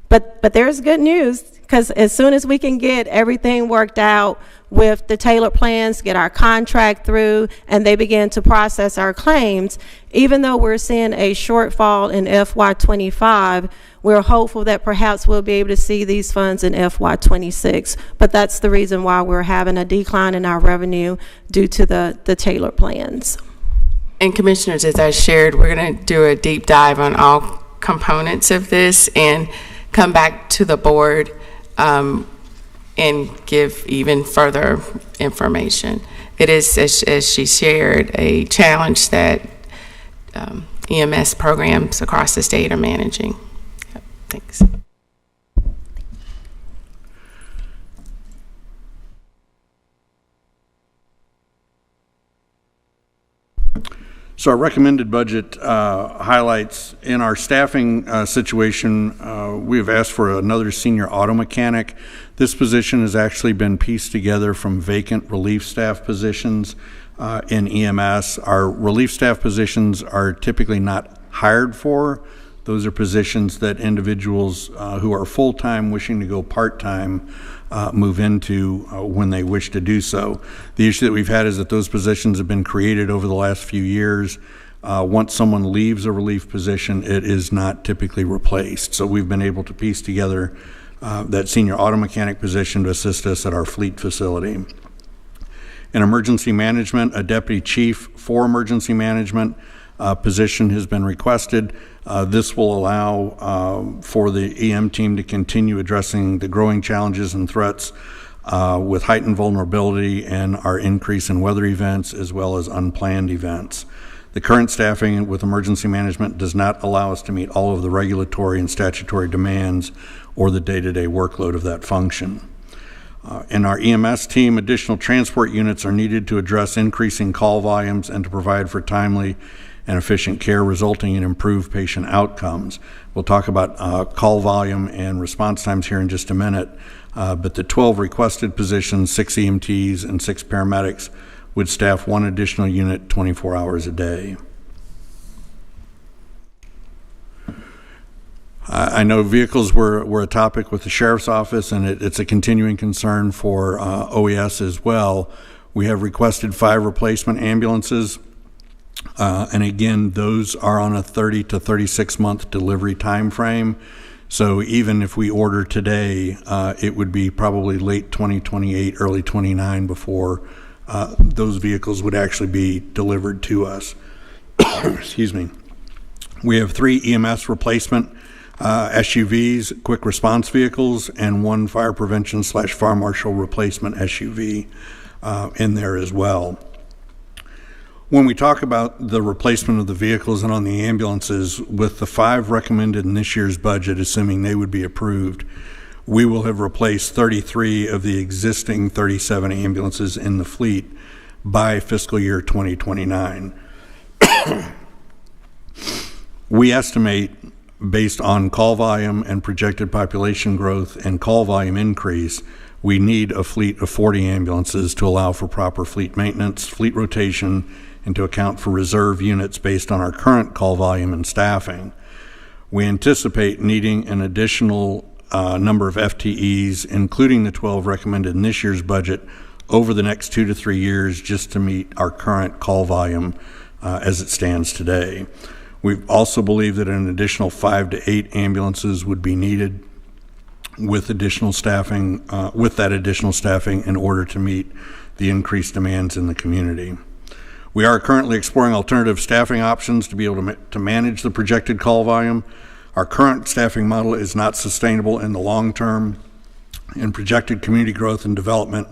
But there's good news, because as soon as we can get everything worked out with the tailored plans, get our contract through, and they begin to process our claims, even though we're seeing a shortfall in FY25, we're hopeful that perhaps we'll be able to see these funds in FY26. But that's the reason why we're having a decline in our revenue due to the tailored plans. And commissioners, as I shared, we're going to do a deep dive on all components of this and come back to the board and give even further information. It is, as she shared, a challenge that EMS programs across the state are managing. Thanks. So our recommended budget highlights in our staffing situation, we have asked for another senior auto mechanic. This position has actually been pieced together from vacant relief staff positions in EMS. Our relief staff positions are typically not hired for. Those are positions that individuals who are full-time wishing to go part-time move into when they wish to do so. The issue that we've had is that those positions have been created over the last few years. Once someone leaves a relief position, it is not typically replaced. So we've been able to piece together that senior auto mechanic position to assist us at our fleet facility. In emergency management, a deputy chief for emergency management position has been requested. This will allow for the EM team to continue addressing the growing challenges and threats with heightened vulnerability and our increase in weather events as well as unplanned events. The current staffing with emergency management does not allow us to meet all of the regulatory and statutory demands or the day-to-day workload of that function. In our EMS team, additional transport units are needed to address increasing call volumes and to provide for timely and efficient care, resulting in improved patient outcomes. We'll talk about call volume and response times here in just a minute, but the 12 requested positions, 6 EMTs and 6 paramedics, would staff 1 additional unit 24 hours a day. I know vehicles were a topic with the Sheriff's Office, and it's a continuing concern for OES as well. We have requested 5 replacement ambulances. And again, those are on a 30 to 36 month delivery time frame. So even if we order today, it would be probably late 2028, early 29 before those vehicles would actually be delivered to us. Excuse me. We have 3 EMS replacement SUVs, quick response vehicles, and 1 fire prevention / fire marshal replacement SUV in there as well. When we talk about the replacement of the vehicles and on the ambulances, with the 5 recommended in this year's budget, assuming they would be approved, we will have replaced 33 of the existing 37 ambulances in the fleet by fiscal year 2029. We estimate, based on call volume and projected population growth and call volume increase, we need a fleet of 40 ambulances to allow for proper fleet maintenance, fleet rotation, and to account for reserve units based on our current call volume and staffing. We anticipate needing an additional number of FTEs, including the 12 recommended in this year's budget, over the next 2 to 3 years just to meet our current call volume as it stands today. We also believe that an additional 5 to 8 ambulances would be needed with additional staffing, in order to meet the increased demands in the community. We are currently exploring alternative staffing options to be able to manage the projected call volume. Our current staffing model is not sustainable in the long term, and projected community growth and development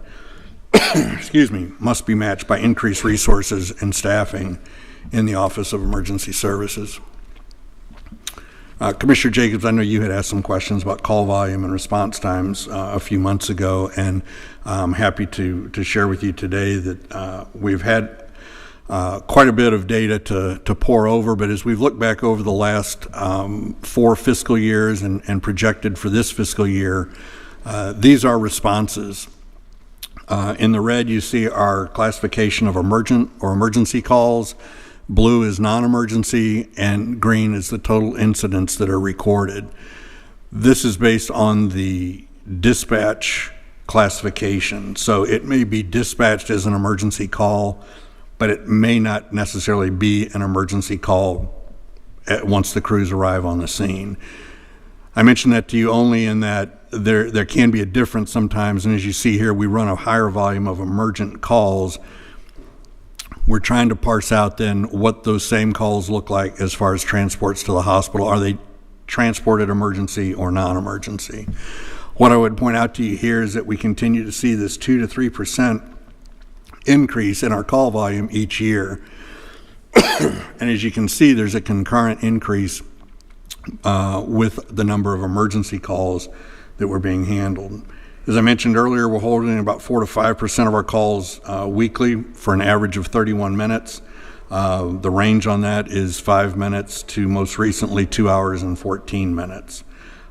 must be matched by increased resources and staffing in the Office of Emergency Services. Commissioner Jacobs, I know you had asked some questions about call volume and response times a few months ago, and I'm happy to share with you today that we've had quite a bit of data to pour over, but as we've looked back over the last 4 fiscal years and projected for this fiscal year, these are responses. In the red, you see our classification of emergent or emergency calls. Blue is non-emergency, and green is the total incidents that are recorded. This is based on the dispatch classification. So it may be dispatched as an emergency call, but it may not necessarily be an emergency call once the crews arrive on the scene. I mention that to you only in that there can be a difference sometimes, and as you see here, we run a higher volume of emergent calls. We're trying to parse out then what those same calls look like as far as transports to the hospital. Are they transported emergency or non-emergency? What I would point out to you here is that we continue to see this 2 to 3% increase in our call volume each year. And as you can see, there's a concurrent increase with the number of emergency calls that were being handled. As I mentioned earlier, we're holding about 4 to 5% of our calls weekly for an average of 31 minutes. The range on that is 5 minutes to most recently 2 hours and 14 minutes.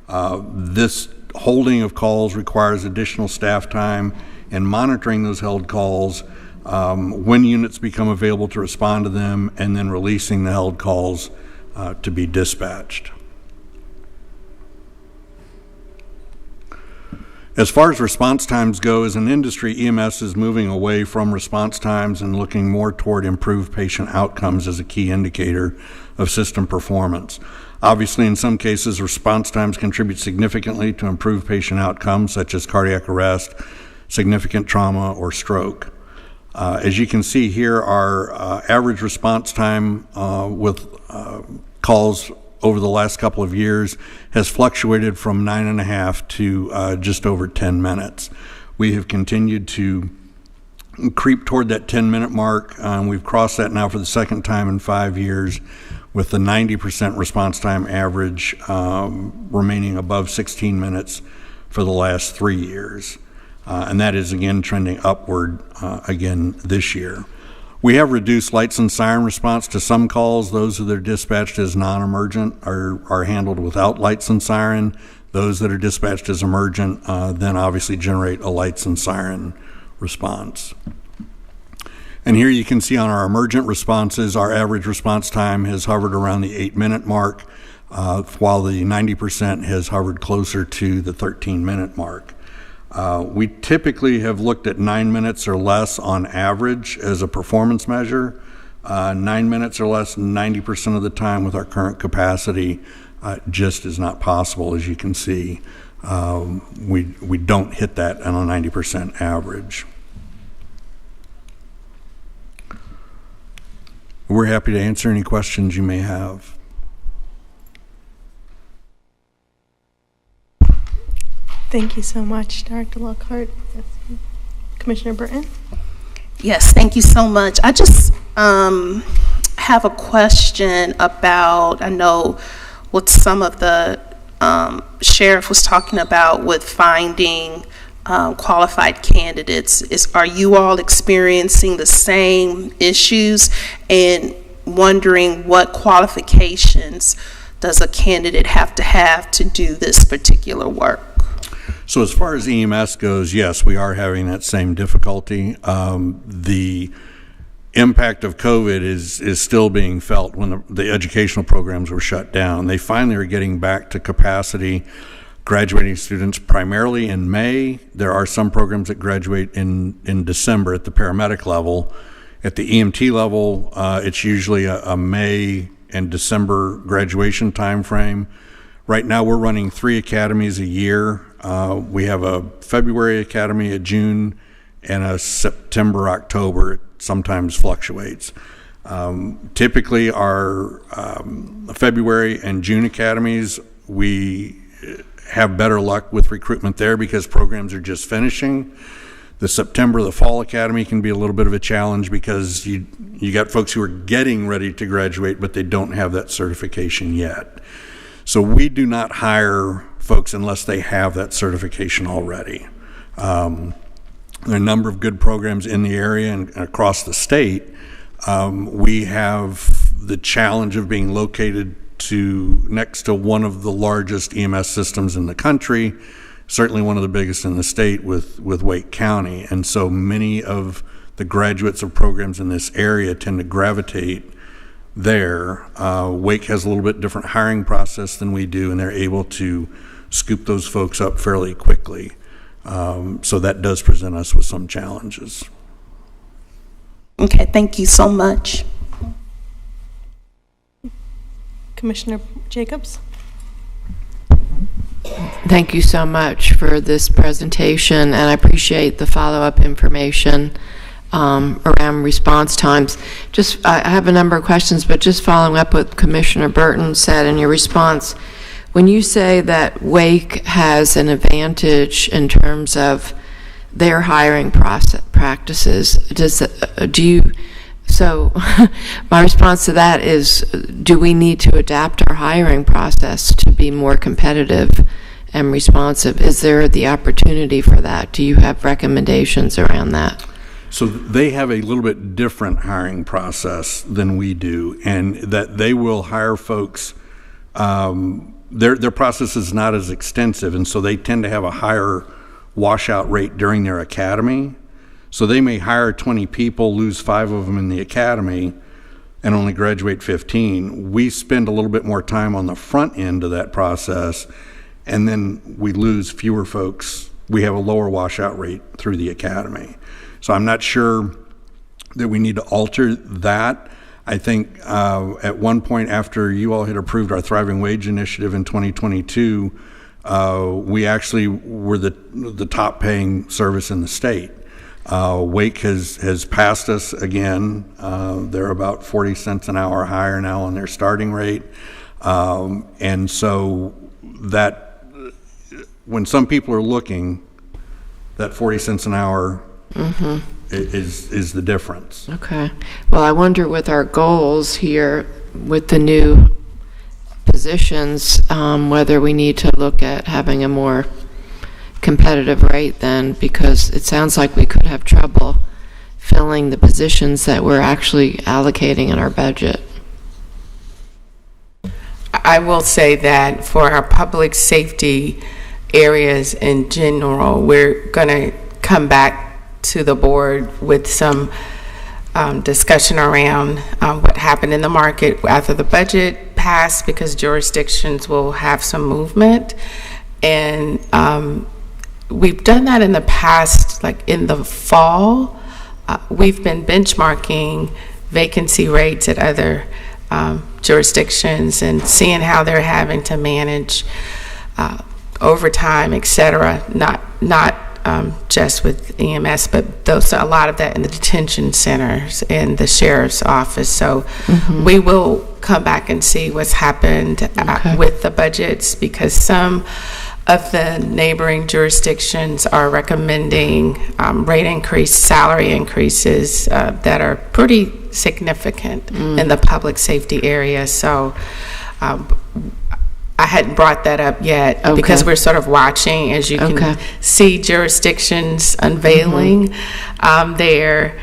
This holding of calls requires additional staff time, and monitoring those held calls when units become available to respond to them, and then releasing the held calls to be dispatched. As far as response times go, as an industry, EMS is moving away from response times and looking more toward improved patient outcomes as a key indicator of system performance. Obviously, in some cases, response times contribute significantly to improved patient outcomes, such as cardiac arrest, significant trauma, or stroke. As you can see here, our average response time with calls over the last couple of years has fluctuated from 9.5 to just over 10 minutes. We have continued to creep toward that 10-minute mark. We've crossed that now for the second time in 5 years, with the 90% response time average remaining above 16 minutes for the last 3 years. And that is again trending upward again this year. We have reduced lights and siren response to some calls. Those that are dispatched as non-emergent are handled without lights and siren. Those that are dispatched as emergent then obviously generate a lights and siren response. And here you can see on our emergent responses, our average response time has hovered around the 8-minute mark, while the 90% has hovered closer to the 13-minute mark. We typically have looked at 9 minutes or less on average as a performance measure. 9 minutes or less 90% of the time with our current capacity just is not possible, as you can see. We don't hit that on a 90% average. We're happy to answer any questions you may have. Thank you so much, Director Lockhart. Commissioner Burton? Yes, thank you so much. I just have a question about, I know what some of the sheriff was talking about with finding qualified candidates. Are you all experiencing the same issues, and wondering what qualifications does a candidate have to do this particular work? So as far as EMS goes, yes, we are having that same difficulty. The impact of COVID is still being felt when the educational programs were shut down. They finally are getting back to capacity, graduating students primarily in May. There are some programs that graduate in December at the paramedic level. At the EMT level, it's usually a May and December graduation time frame. Right now we're running 3 academies a year. We have a February academy, a June, and a September, October. It sometimes fluctuates. Typically our February and June academies, we have better luck with recruitment there because programs are just finishing. The September, the fall academy can be a little bit of a challenge because you got folks who are getting ready to graduate, but they don't have that certification yet. So we do not hire folks unless they have that certification already. There are a number of good programs in the area and across the state. We have the challenge of being located next to one of the largest EMS systems in the country, certainly one of the biggest in the state with Wake County. And so many of the graduates of programs in this area tend to gravitate there. Wake has a little bit different hiring process than we do, and they're able to scoop those folks up fairly quickly. So that does present us with some challenges. Okay, thank you so much. Commissioner Jacobs? Thank you so much for this presentation, and I appreciate the follow-up information around response times. I have a number of questions, but just following up what Commissioner Burton said in your response, when you say that Wake has an advantage in terms of their hiring practices, so my response to that is, do we need to adapt our hiring process to be more competitive and responsive? Is there the opportunity for that? Do you have recommendations around that? So they have a little bit different hiring process than we do, and that they will hire folks. Their process is not as extensive, and so they tend to have a higher washout rate during their academy. So they may hire 20 people, lose 5 of them in the academy, and only graduate 15. We spend a little bit more time on the front end of that process, and then we lose fewer folks. We have a lower washout rate through the academy. So I'm not sure that we need to alter that. I think at one point after you all had approved our Thriving Wage Initiative in 2022, we actually were the top paying service in the state. Wake has passed us again. They're about 40 cents an hour higher now on their starting rate. And so that when some people are looking, that 40 cents an hour is the difference. Okay. Well, I wonder with our goals here with the new positions, whether we need to look at having a more competitive rate then, because it sounds like we could have trouble filling the positions that we're actually allocating in our budget. I will say that for our public safety areas in general, we're going to come back to the board with some discussion around what happened in the market after the budget passed, because jurisdictions will have some movement. And we've done that in the past, like in the fall. We've been benchmarking vacancy rates at other jurisdictions and seeing how they're having to manage overtime, et cetera, not just with EMS, but a lot of that in the detention centers in the sheriff's office. So we will come back and see what's happened with the budgets, because some of the neighboring jurisdictions are recommending rate increase, salary increases that are pretty significant in the public safety area. So I hadn't brought that up yet because we're sort of watching, as you can see, jurisdictions unveiling their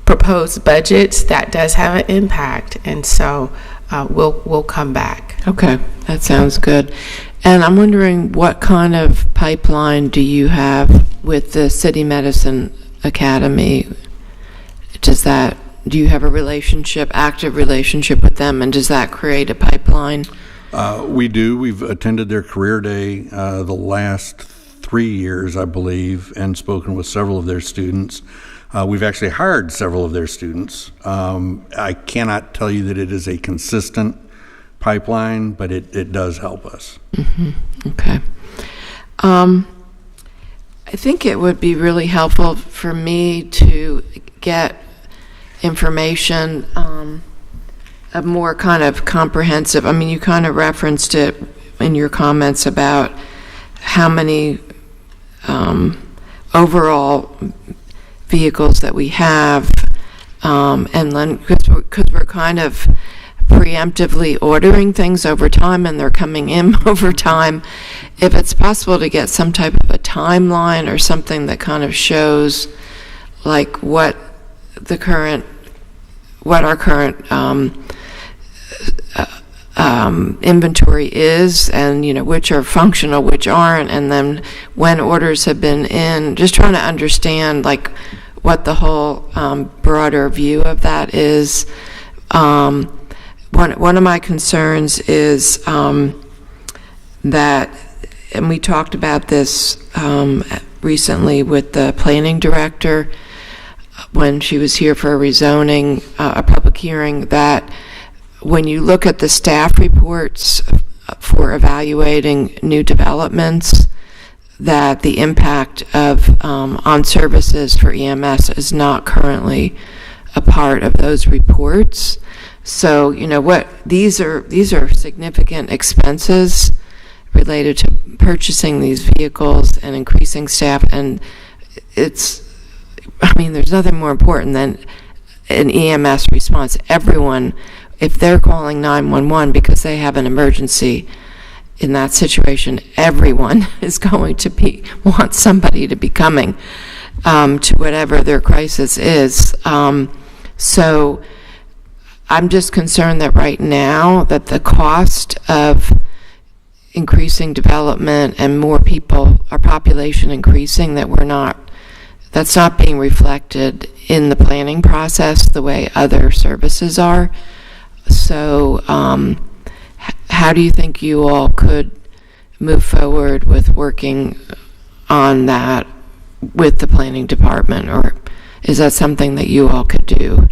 proposed budgets. That does have an impact, and so we'll come back. Okay, that sounds good. And I'm wondering, what kind of pipeline do you have with the City Medicine Academy? Do you have a active relationship with them, and does that create a pipeline? We do. We've attended their career day the last 3 years, I believe, and spoken with several of their students. We've actually hired several of their students. I cannot tell you that it is a consistent pipeline, but it does help us. Okay. I think it would be really helpful for me to get information, a more kind of comprehensive, I mean, you kind of referenced it in your comments about how many overall vehicles that we have, and then because we're kind of preemptively ordering things over time and they're coming in over time, if it's possible to get some type of a timeline or something that kind of shows like what our current inventory is, and which are functional, which aren't, and then when orders have been in, just trying to understand like what the whole broader view of that is. One of my concerns is that, and we talked about this recently with the planning director when she was here for a rezoning, a public hearing, that when you look at the staff reports for evaluating new developments, that the impact of on services for EMS is not currently a part of those reports. So, what these are significant expenses related to purchasing these vehicles and increasing staff, and there's nothing more important than an EMS response. Everyone, if they're calling 911 because they have an emergency in that situation, everyone is going to want somebody to be coming. to whatever their crisis is. So I'm just concerned that right now that the cost of increasing development and more people, our population increasing, that's not being reflected in the planning process the way other services are. So how do you think you all could move forward with working on that with the planning department, or is that something that you all could do?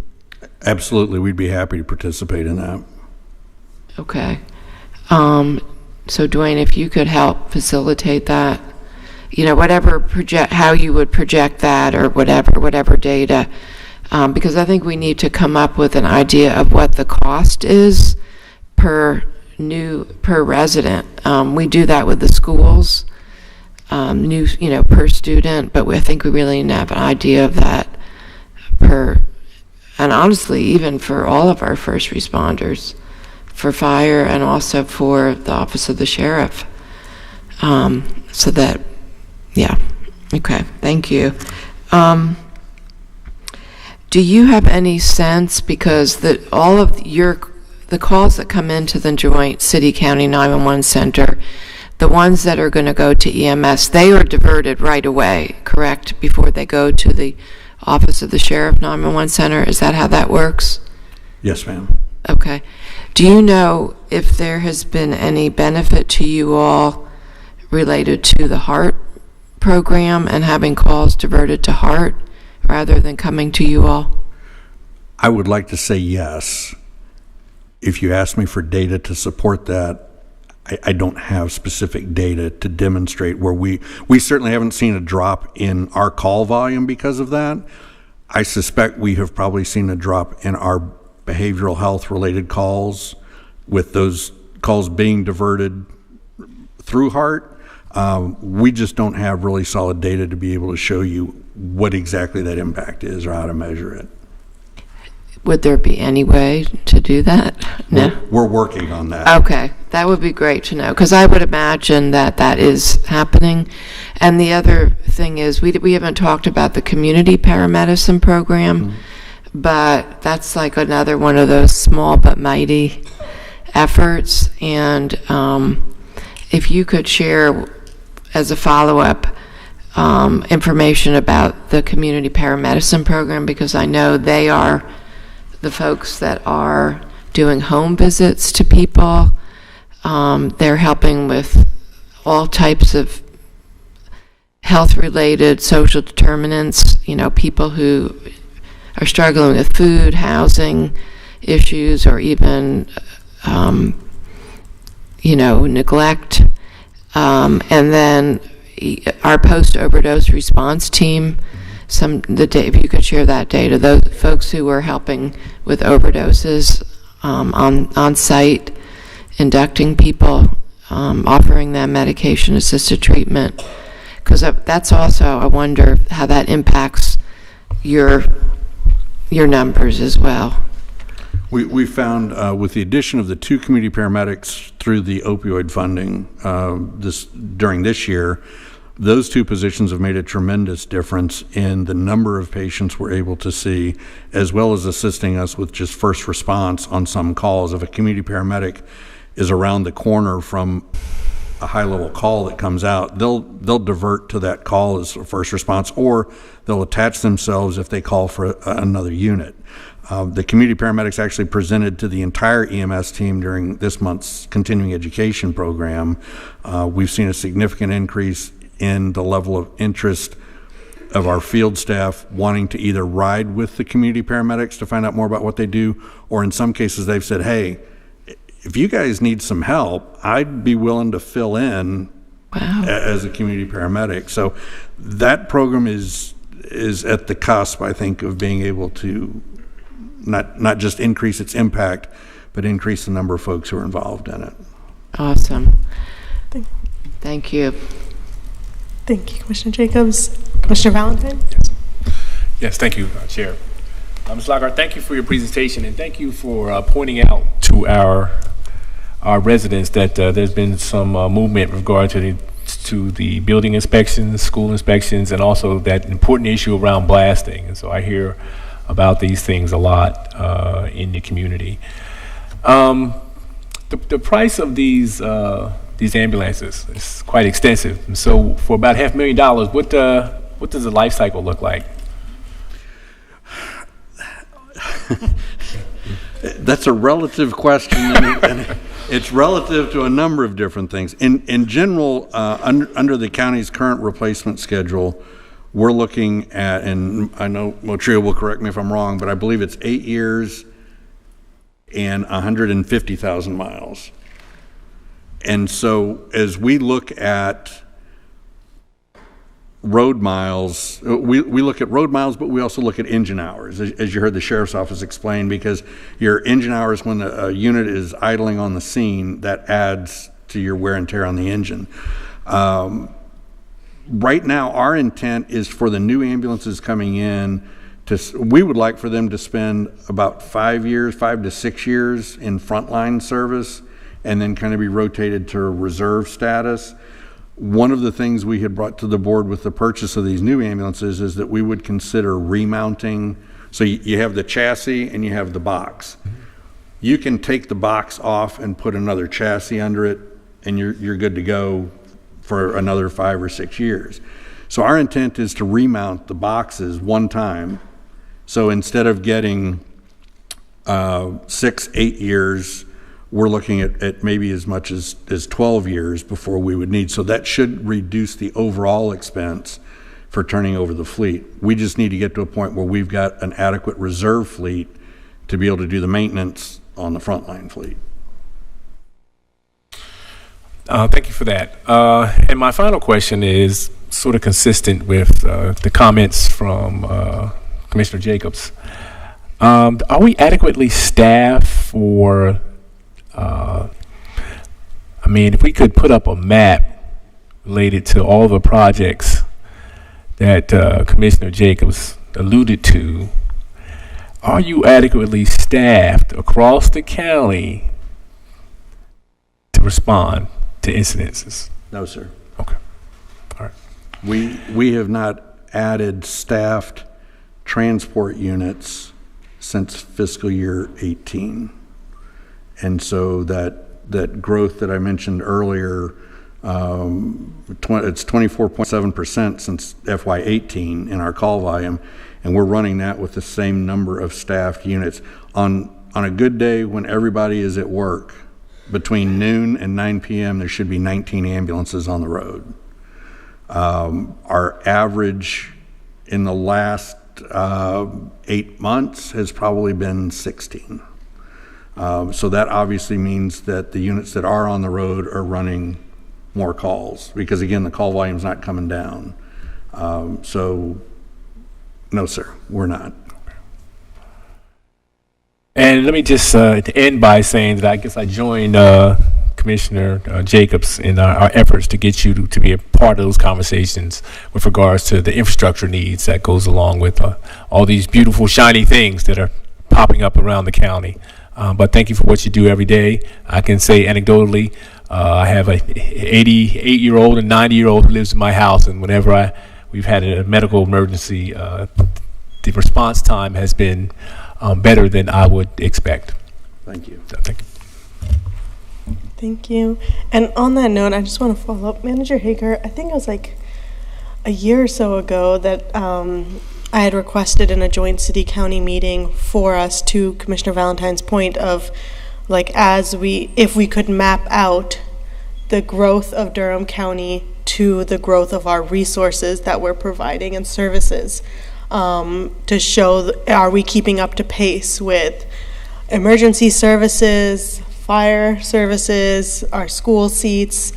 Absolutely, we'd be happy to participate in that. Okay. So Dwayne, if you could help facilitate that, how you would project that, or whatever data, because I think we need to come up with an idea of what the cost is per resident. We do that with the schools, per student, but I think we really need to have an idea of that and honestly, even for all of our first responders, for fire and also for the Office of the Sheriff. Okay, thank you. Do you have any sense, because all of the calls that come into the Joint City-County 911 Center, the ones that are going to go to EMS, they are diverted right away, correct, before they go to the Office of the Sheriff 911 Center? Is that how that works? Yes, ma'am. Okay. Do you know if there has been any benefit to you all related to the HEART program and having calls diverted to HEART rather than coming to you all? I would like to say yes. If you ask me for data to support that, I don't have specific data to demonstrate where we certainly haven't seen a drop in our call volume because of that. I suspect we have probably seen a drop in our behavioral health related calls, with those calls being diverted through HEART. We just don't have really solid data to be able to show you what exactly that impact is or how to measure it. Would there be any way to do that? No? We're working on that. Okay, that would be great to know, because I would imagine that is happening. And the other thing is, we haven't talked about the community paramedicine program, but that's like another one of those small but mighty efforts. And if you could share as a follow-up information about the community paramedicine program, because I know they are the folks that are doing home visits to people. They're helping with all types of health-related social determinants, people who are struggling with food, housing issues, or even, neglect. And then our post-overdose response team, if you could share that data, those folks who were helping with overdoses on site, inducting people, offering them medication-assisted treatment, because that's also, I wonder how that impacts your numbers as well. We found with the addition of the 2 community paramedics through the opioid funding during this year, those 2 positions have made a tremendous difference in the number of patients we're able to see, as well as assisting us with just first response on some calls. If a community paramedic is around the corner from a high-level call that comes out, they'll divert to that call as a first response, or they'll attach themselves if they call for another unit. The community paramedics actually presented to the entire EMS team during this month's continuing education program. We've seen a significant increase in the level of interest of our field staff wanting to either ride with the community paramedics to find out more about what they do, or in some cases they've said, hey, if you guys need some help, I'd be willing to fill in as a community paramedic. So that program is at the cusp, I think, of being able to not just increase its impact, but increase the number of folks who are involved in it. Awesome. Thank you. Thank you, Commissioner Jacobs. Commissioner Valentine? Yes, thank you, Chair. Ms. Lockhart, thank you for your presentation, and thank you for pointing out to our residents that there's been some movement with regard to the to the building inspections, school inspections, and also that important issue around blasting. And so I hear about these things a lot in the community. The price of these ambulances is quite extensive. And so for about $500,000, what does the life cycle look like? That's a relative question, and it's relative to a number of different things. In general, under the county's current replacement schedule, we're looking at, and I know Motria will correct me if I'm wrong, but I believe it's 8 years and 150,000 miles. And so as we look at road miles, we look at road miles, but we also look at engine hours, as you heard the sheriff's office explain, because your engine hours, when a unit is idling on the scene, that adds to your wear and tear on the engine. Right now, our intent is for the new ambulances coming in, we would like for them to spend about 5 to 6 years in frontline service and then kind of be rotated to reserve status. One of the things we had brought to the board with the purchase of these new ambulances is that we would consider remounting. So you have the chassis and you have the box. You can take the box off and put another chassis under it, and you're good to go for another 5 or 6 years. So our intent is to remount the boxes one time. So instead of getting 6, 8 years, we're looking at maybe as much as 12 years before we would need. So that should reduce the overall expense for turning over the fleet. We just need to get to a point where we've got an adequate reserve fleet to be able to do the maintenance on the frontline fleet. Thank you for that. And my final question is sort of consistent with the comments from Commissioner Jacobs. Are we adequately staffed for if we could put up a map related to all the projects that Commissioner Jacobs alluded to, are you adequately staffed across the county to respond to incidences? No, sir. Okay. All right. We have not added staffed transport units since fiscal year 18. And so that growth that I mentioned earlier, it's 24.7% since FY18 in our call volume, and we're running that with the same number of staffed units. On a good day when everybody is at work, between noon and 9 p.m., there should be 19 ambulances on the road. Our average in the last 8 months has probably been 16. So that obviously means that the units that are on the road are running more calls, because again, the call volume's not coming down. So no, sir, we're not. And let me just end by saying that I guess I joined Commissioner Jacobs in our efforts to get you to be a part of those conversations with regards to the infrastructure needs that goes along with all these beautiful, shiny things that are popping up around the county. But thank you for what you do every day. I can say anecdotally, I have a 88-year-old and 90-year-old who lives in my house, and whenever we've had a medical emergency, the response time has been better than I would expect. Thank you. So, thank you. Thank you. And on that note, I just want to follow up. Manager Hager, I think it was like a year or so ago that I had requested in a joint city-county meeting for us, to Commissioner Valentine's point of, like, if we could map out the growth of Durham County to the growth of our resources that we're providing and services, to show, are we keeping up to pace with emergency services, fire services, our school seats,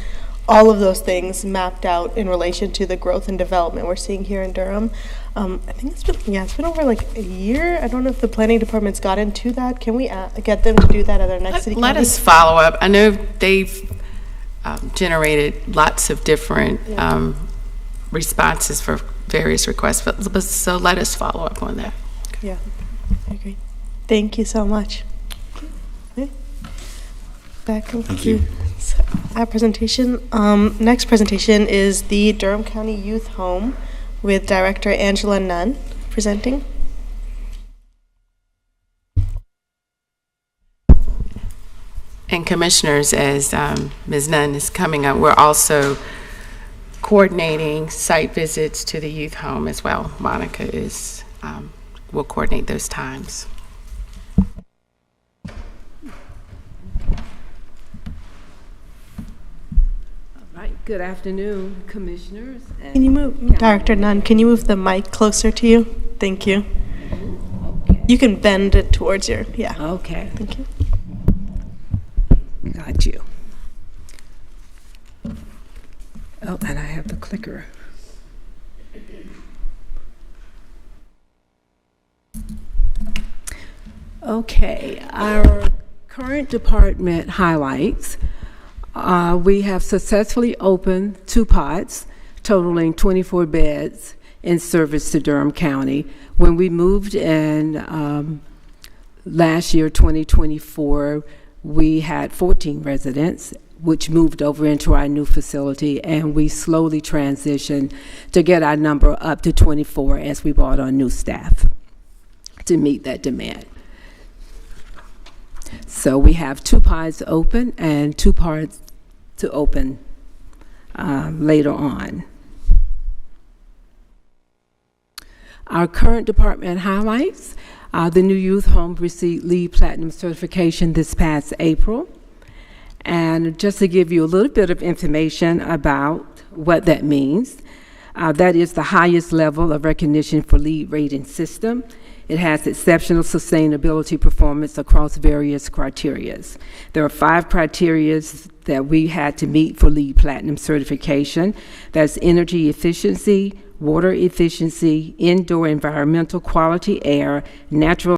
all of those things mapped out in relation to the growth and development we're seeing here in Durham. I think it's been over like a year. I don't know if the planning department's got into that. Can we get them to do that at our next city Let us follow up. I know they've generated lots of different responses for various requests, but so let us follow up on that. Yeah, I agree. Thank you so much. Okay. That concludes our presentation. Next presentation is the Durham County Youth Home with Director Angela Nunn presenting. And commissioners, as Ms. Nunn is coming up, we're also coordinating site visits to the youth home as well. Monica is, will coordinate those times. Good afternoon, commissioners. Can you move, Director Nunn, can you move the mic closer to you? Thank you. Okay. You can bend it towards your, yeah. Okay. Thank you. Got you. Oh, and I have the clicker. Okay, our current department highlights. We have successfully opened 2 pods totaling 24 beds in service to Durham County. When we moved in last year, 2024, we had 14 residents, which moved over into our new facility, and we slowly transitioned to get our number up to 24 as we brought on new staff to meet that demand. So we have 2 pods open and 2 pods to open later on. Our current department highlights. The new youth home received LEED Platinum certification this past April. And just to give you a little bit of information about what that means, that is the highest level of recognition for LEED rating system. It has exceptional sustainability performance across various criteria. There are 5 criteria that we had to meet for LEED Platinum certification. That's energy efficiency, water efficiency, indoor environmental quality air, natural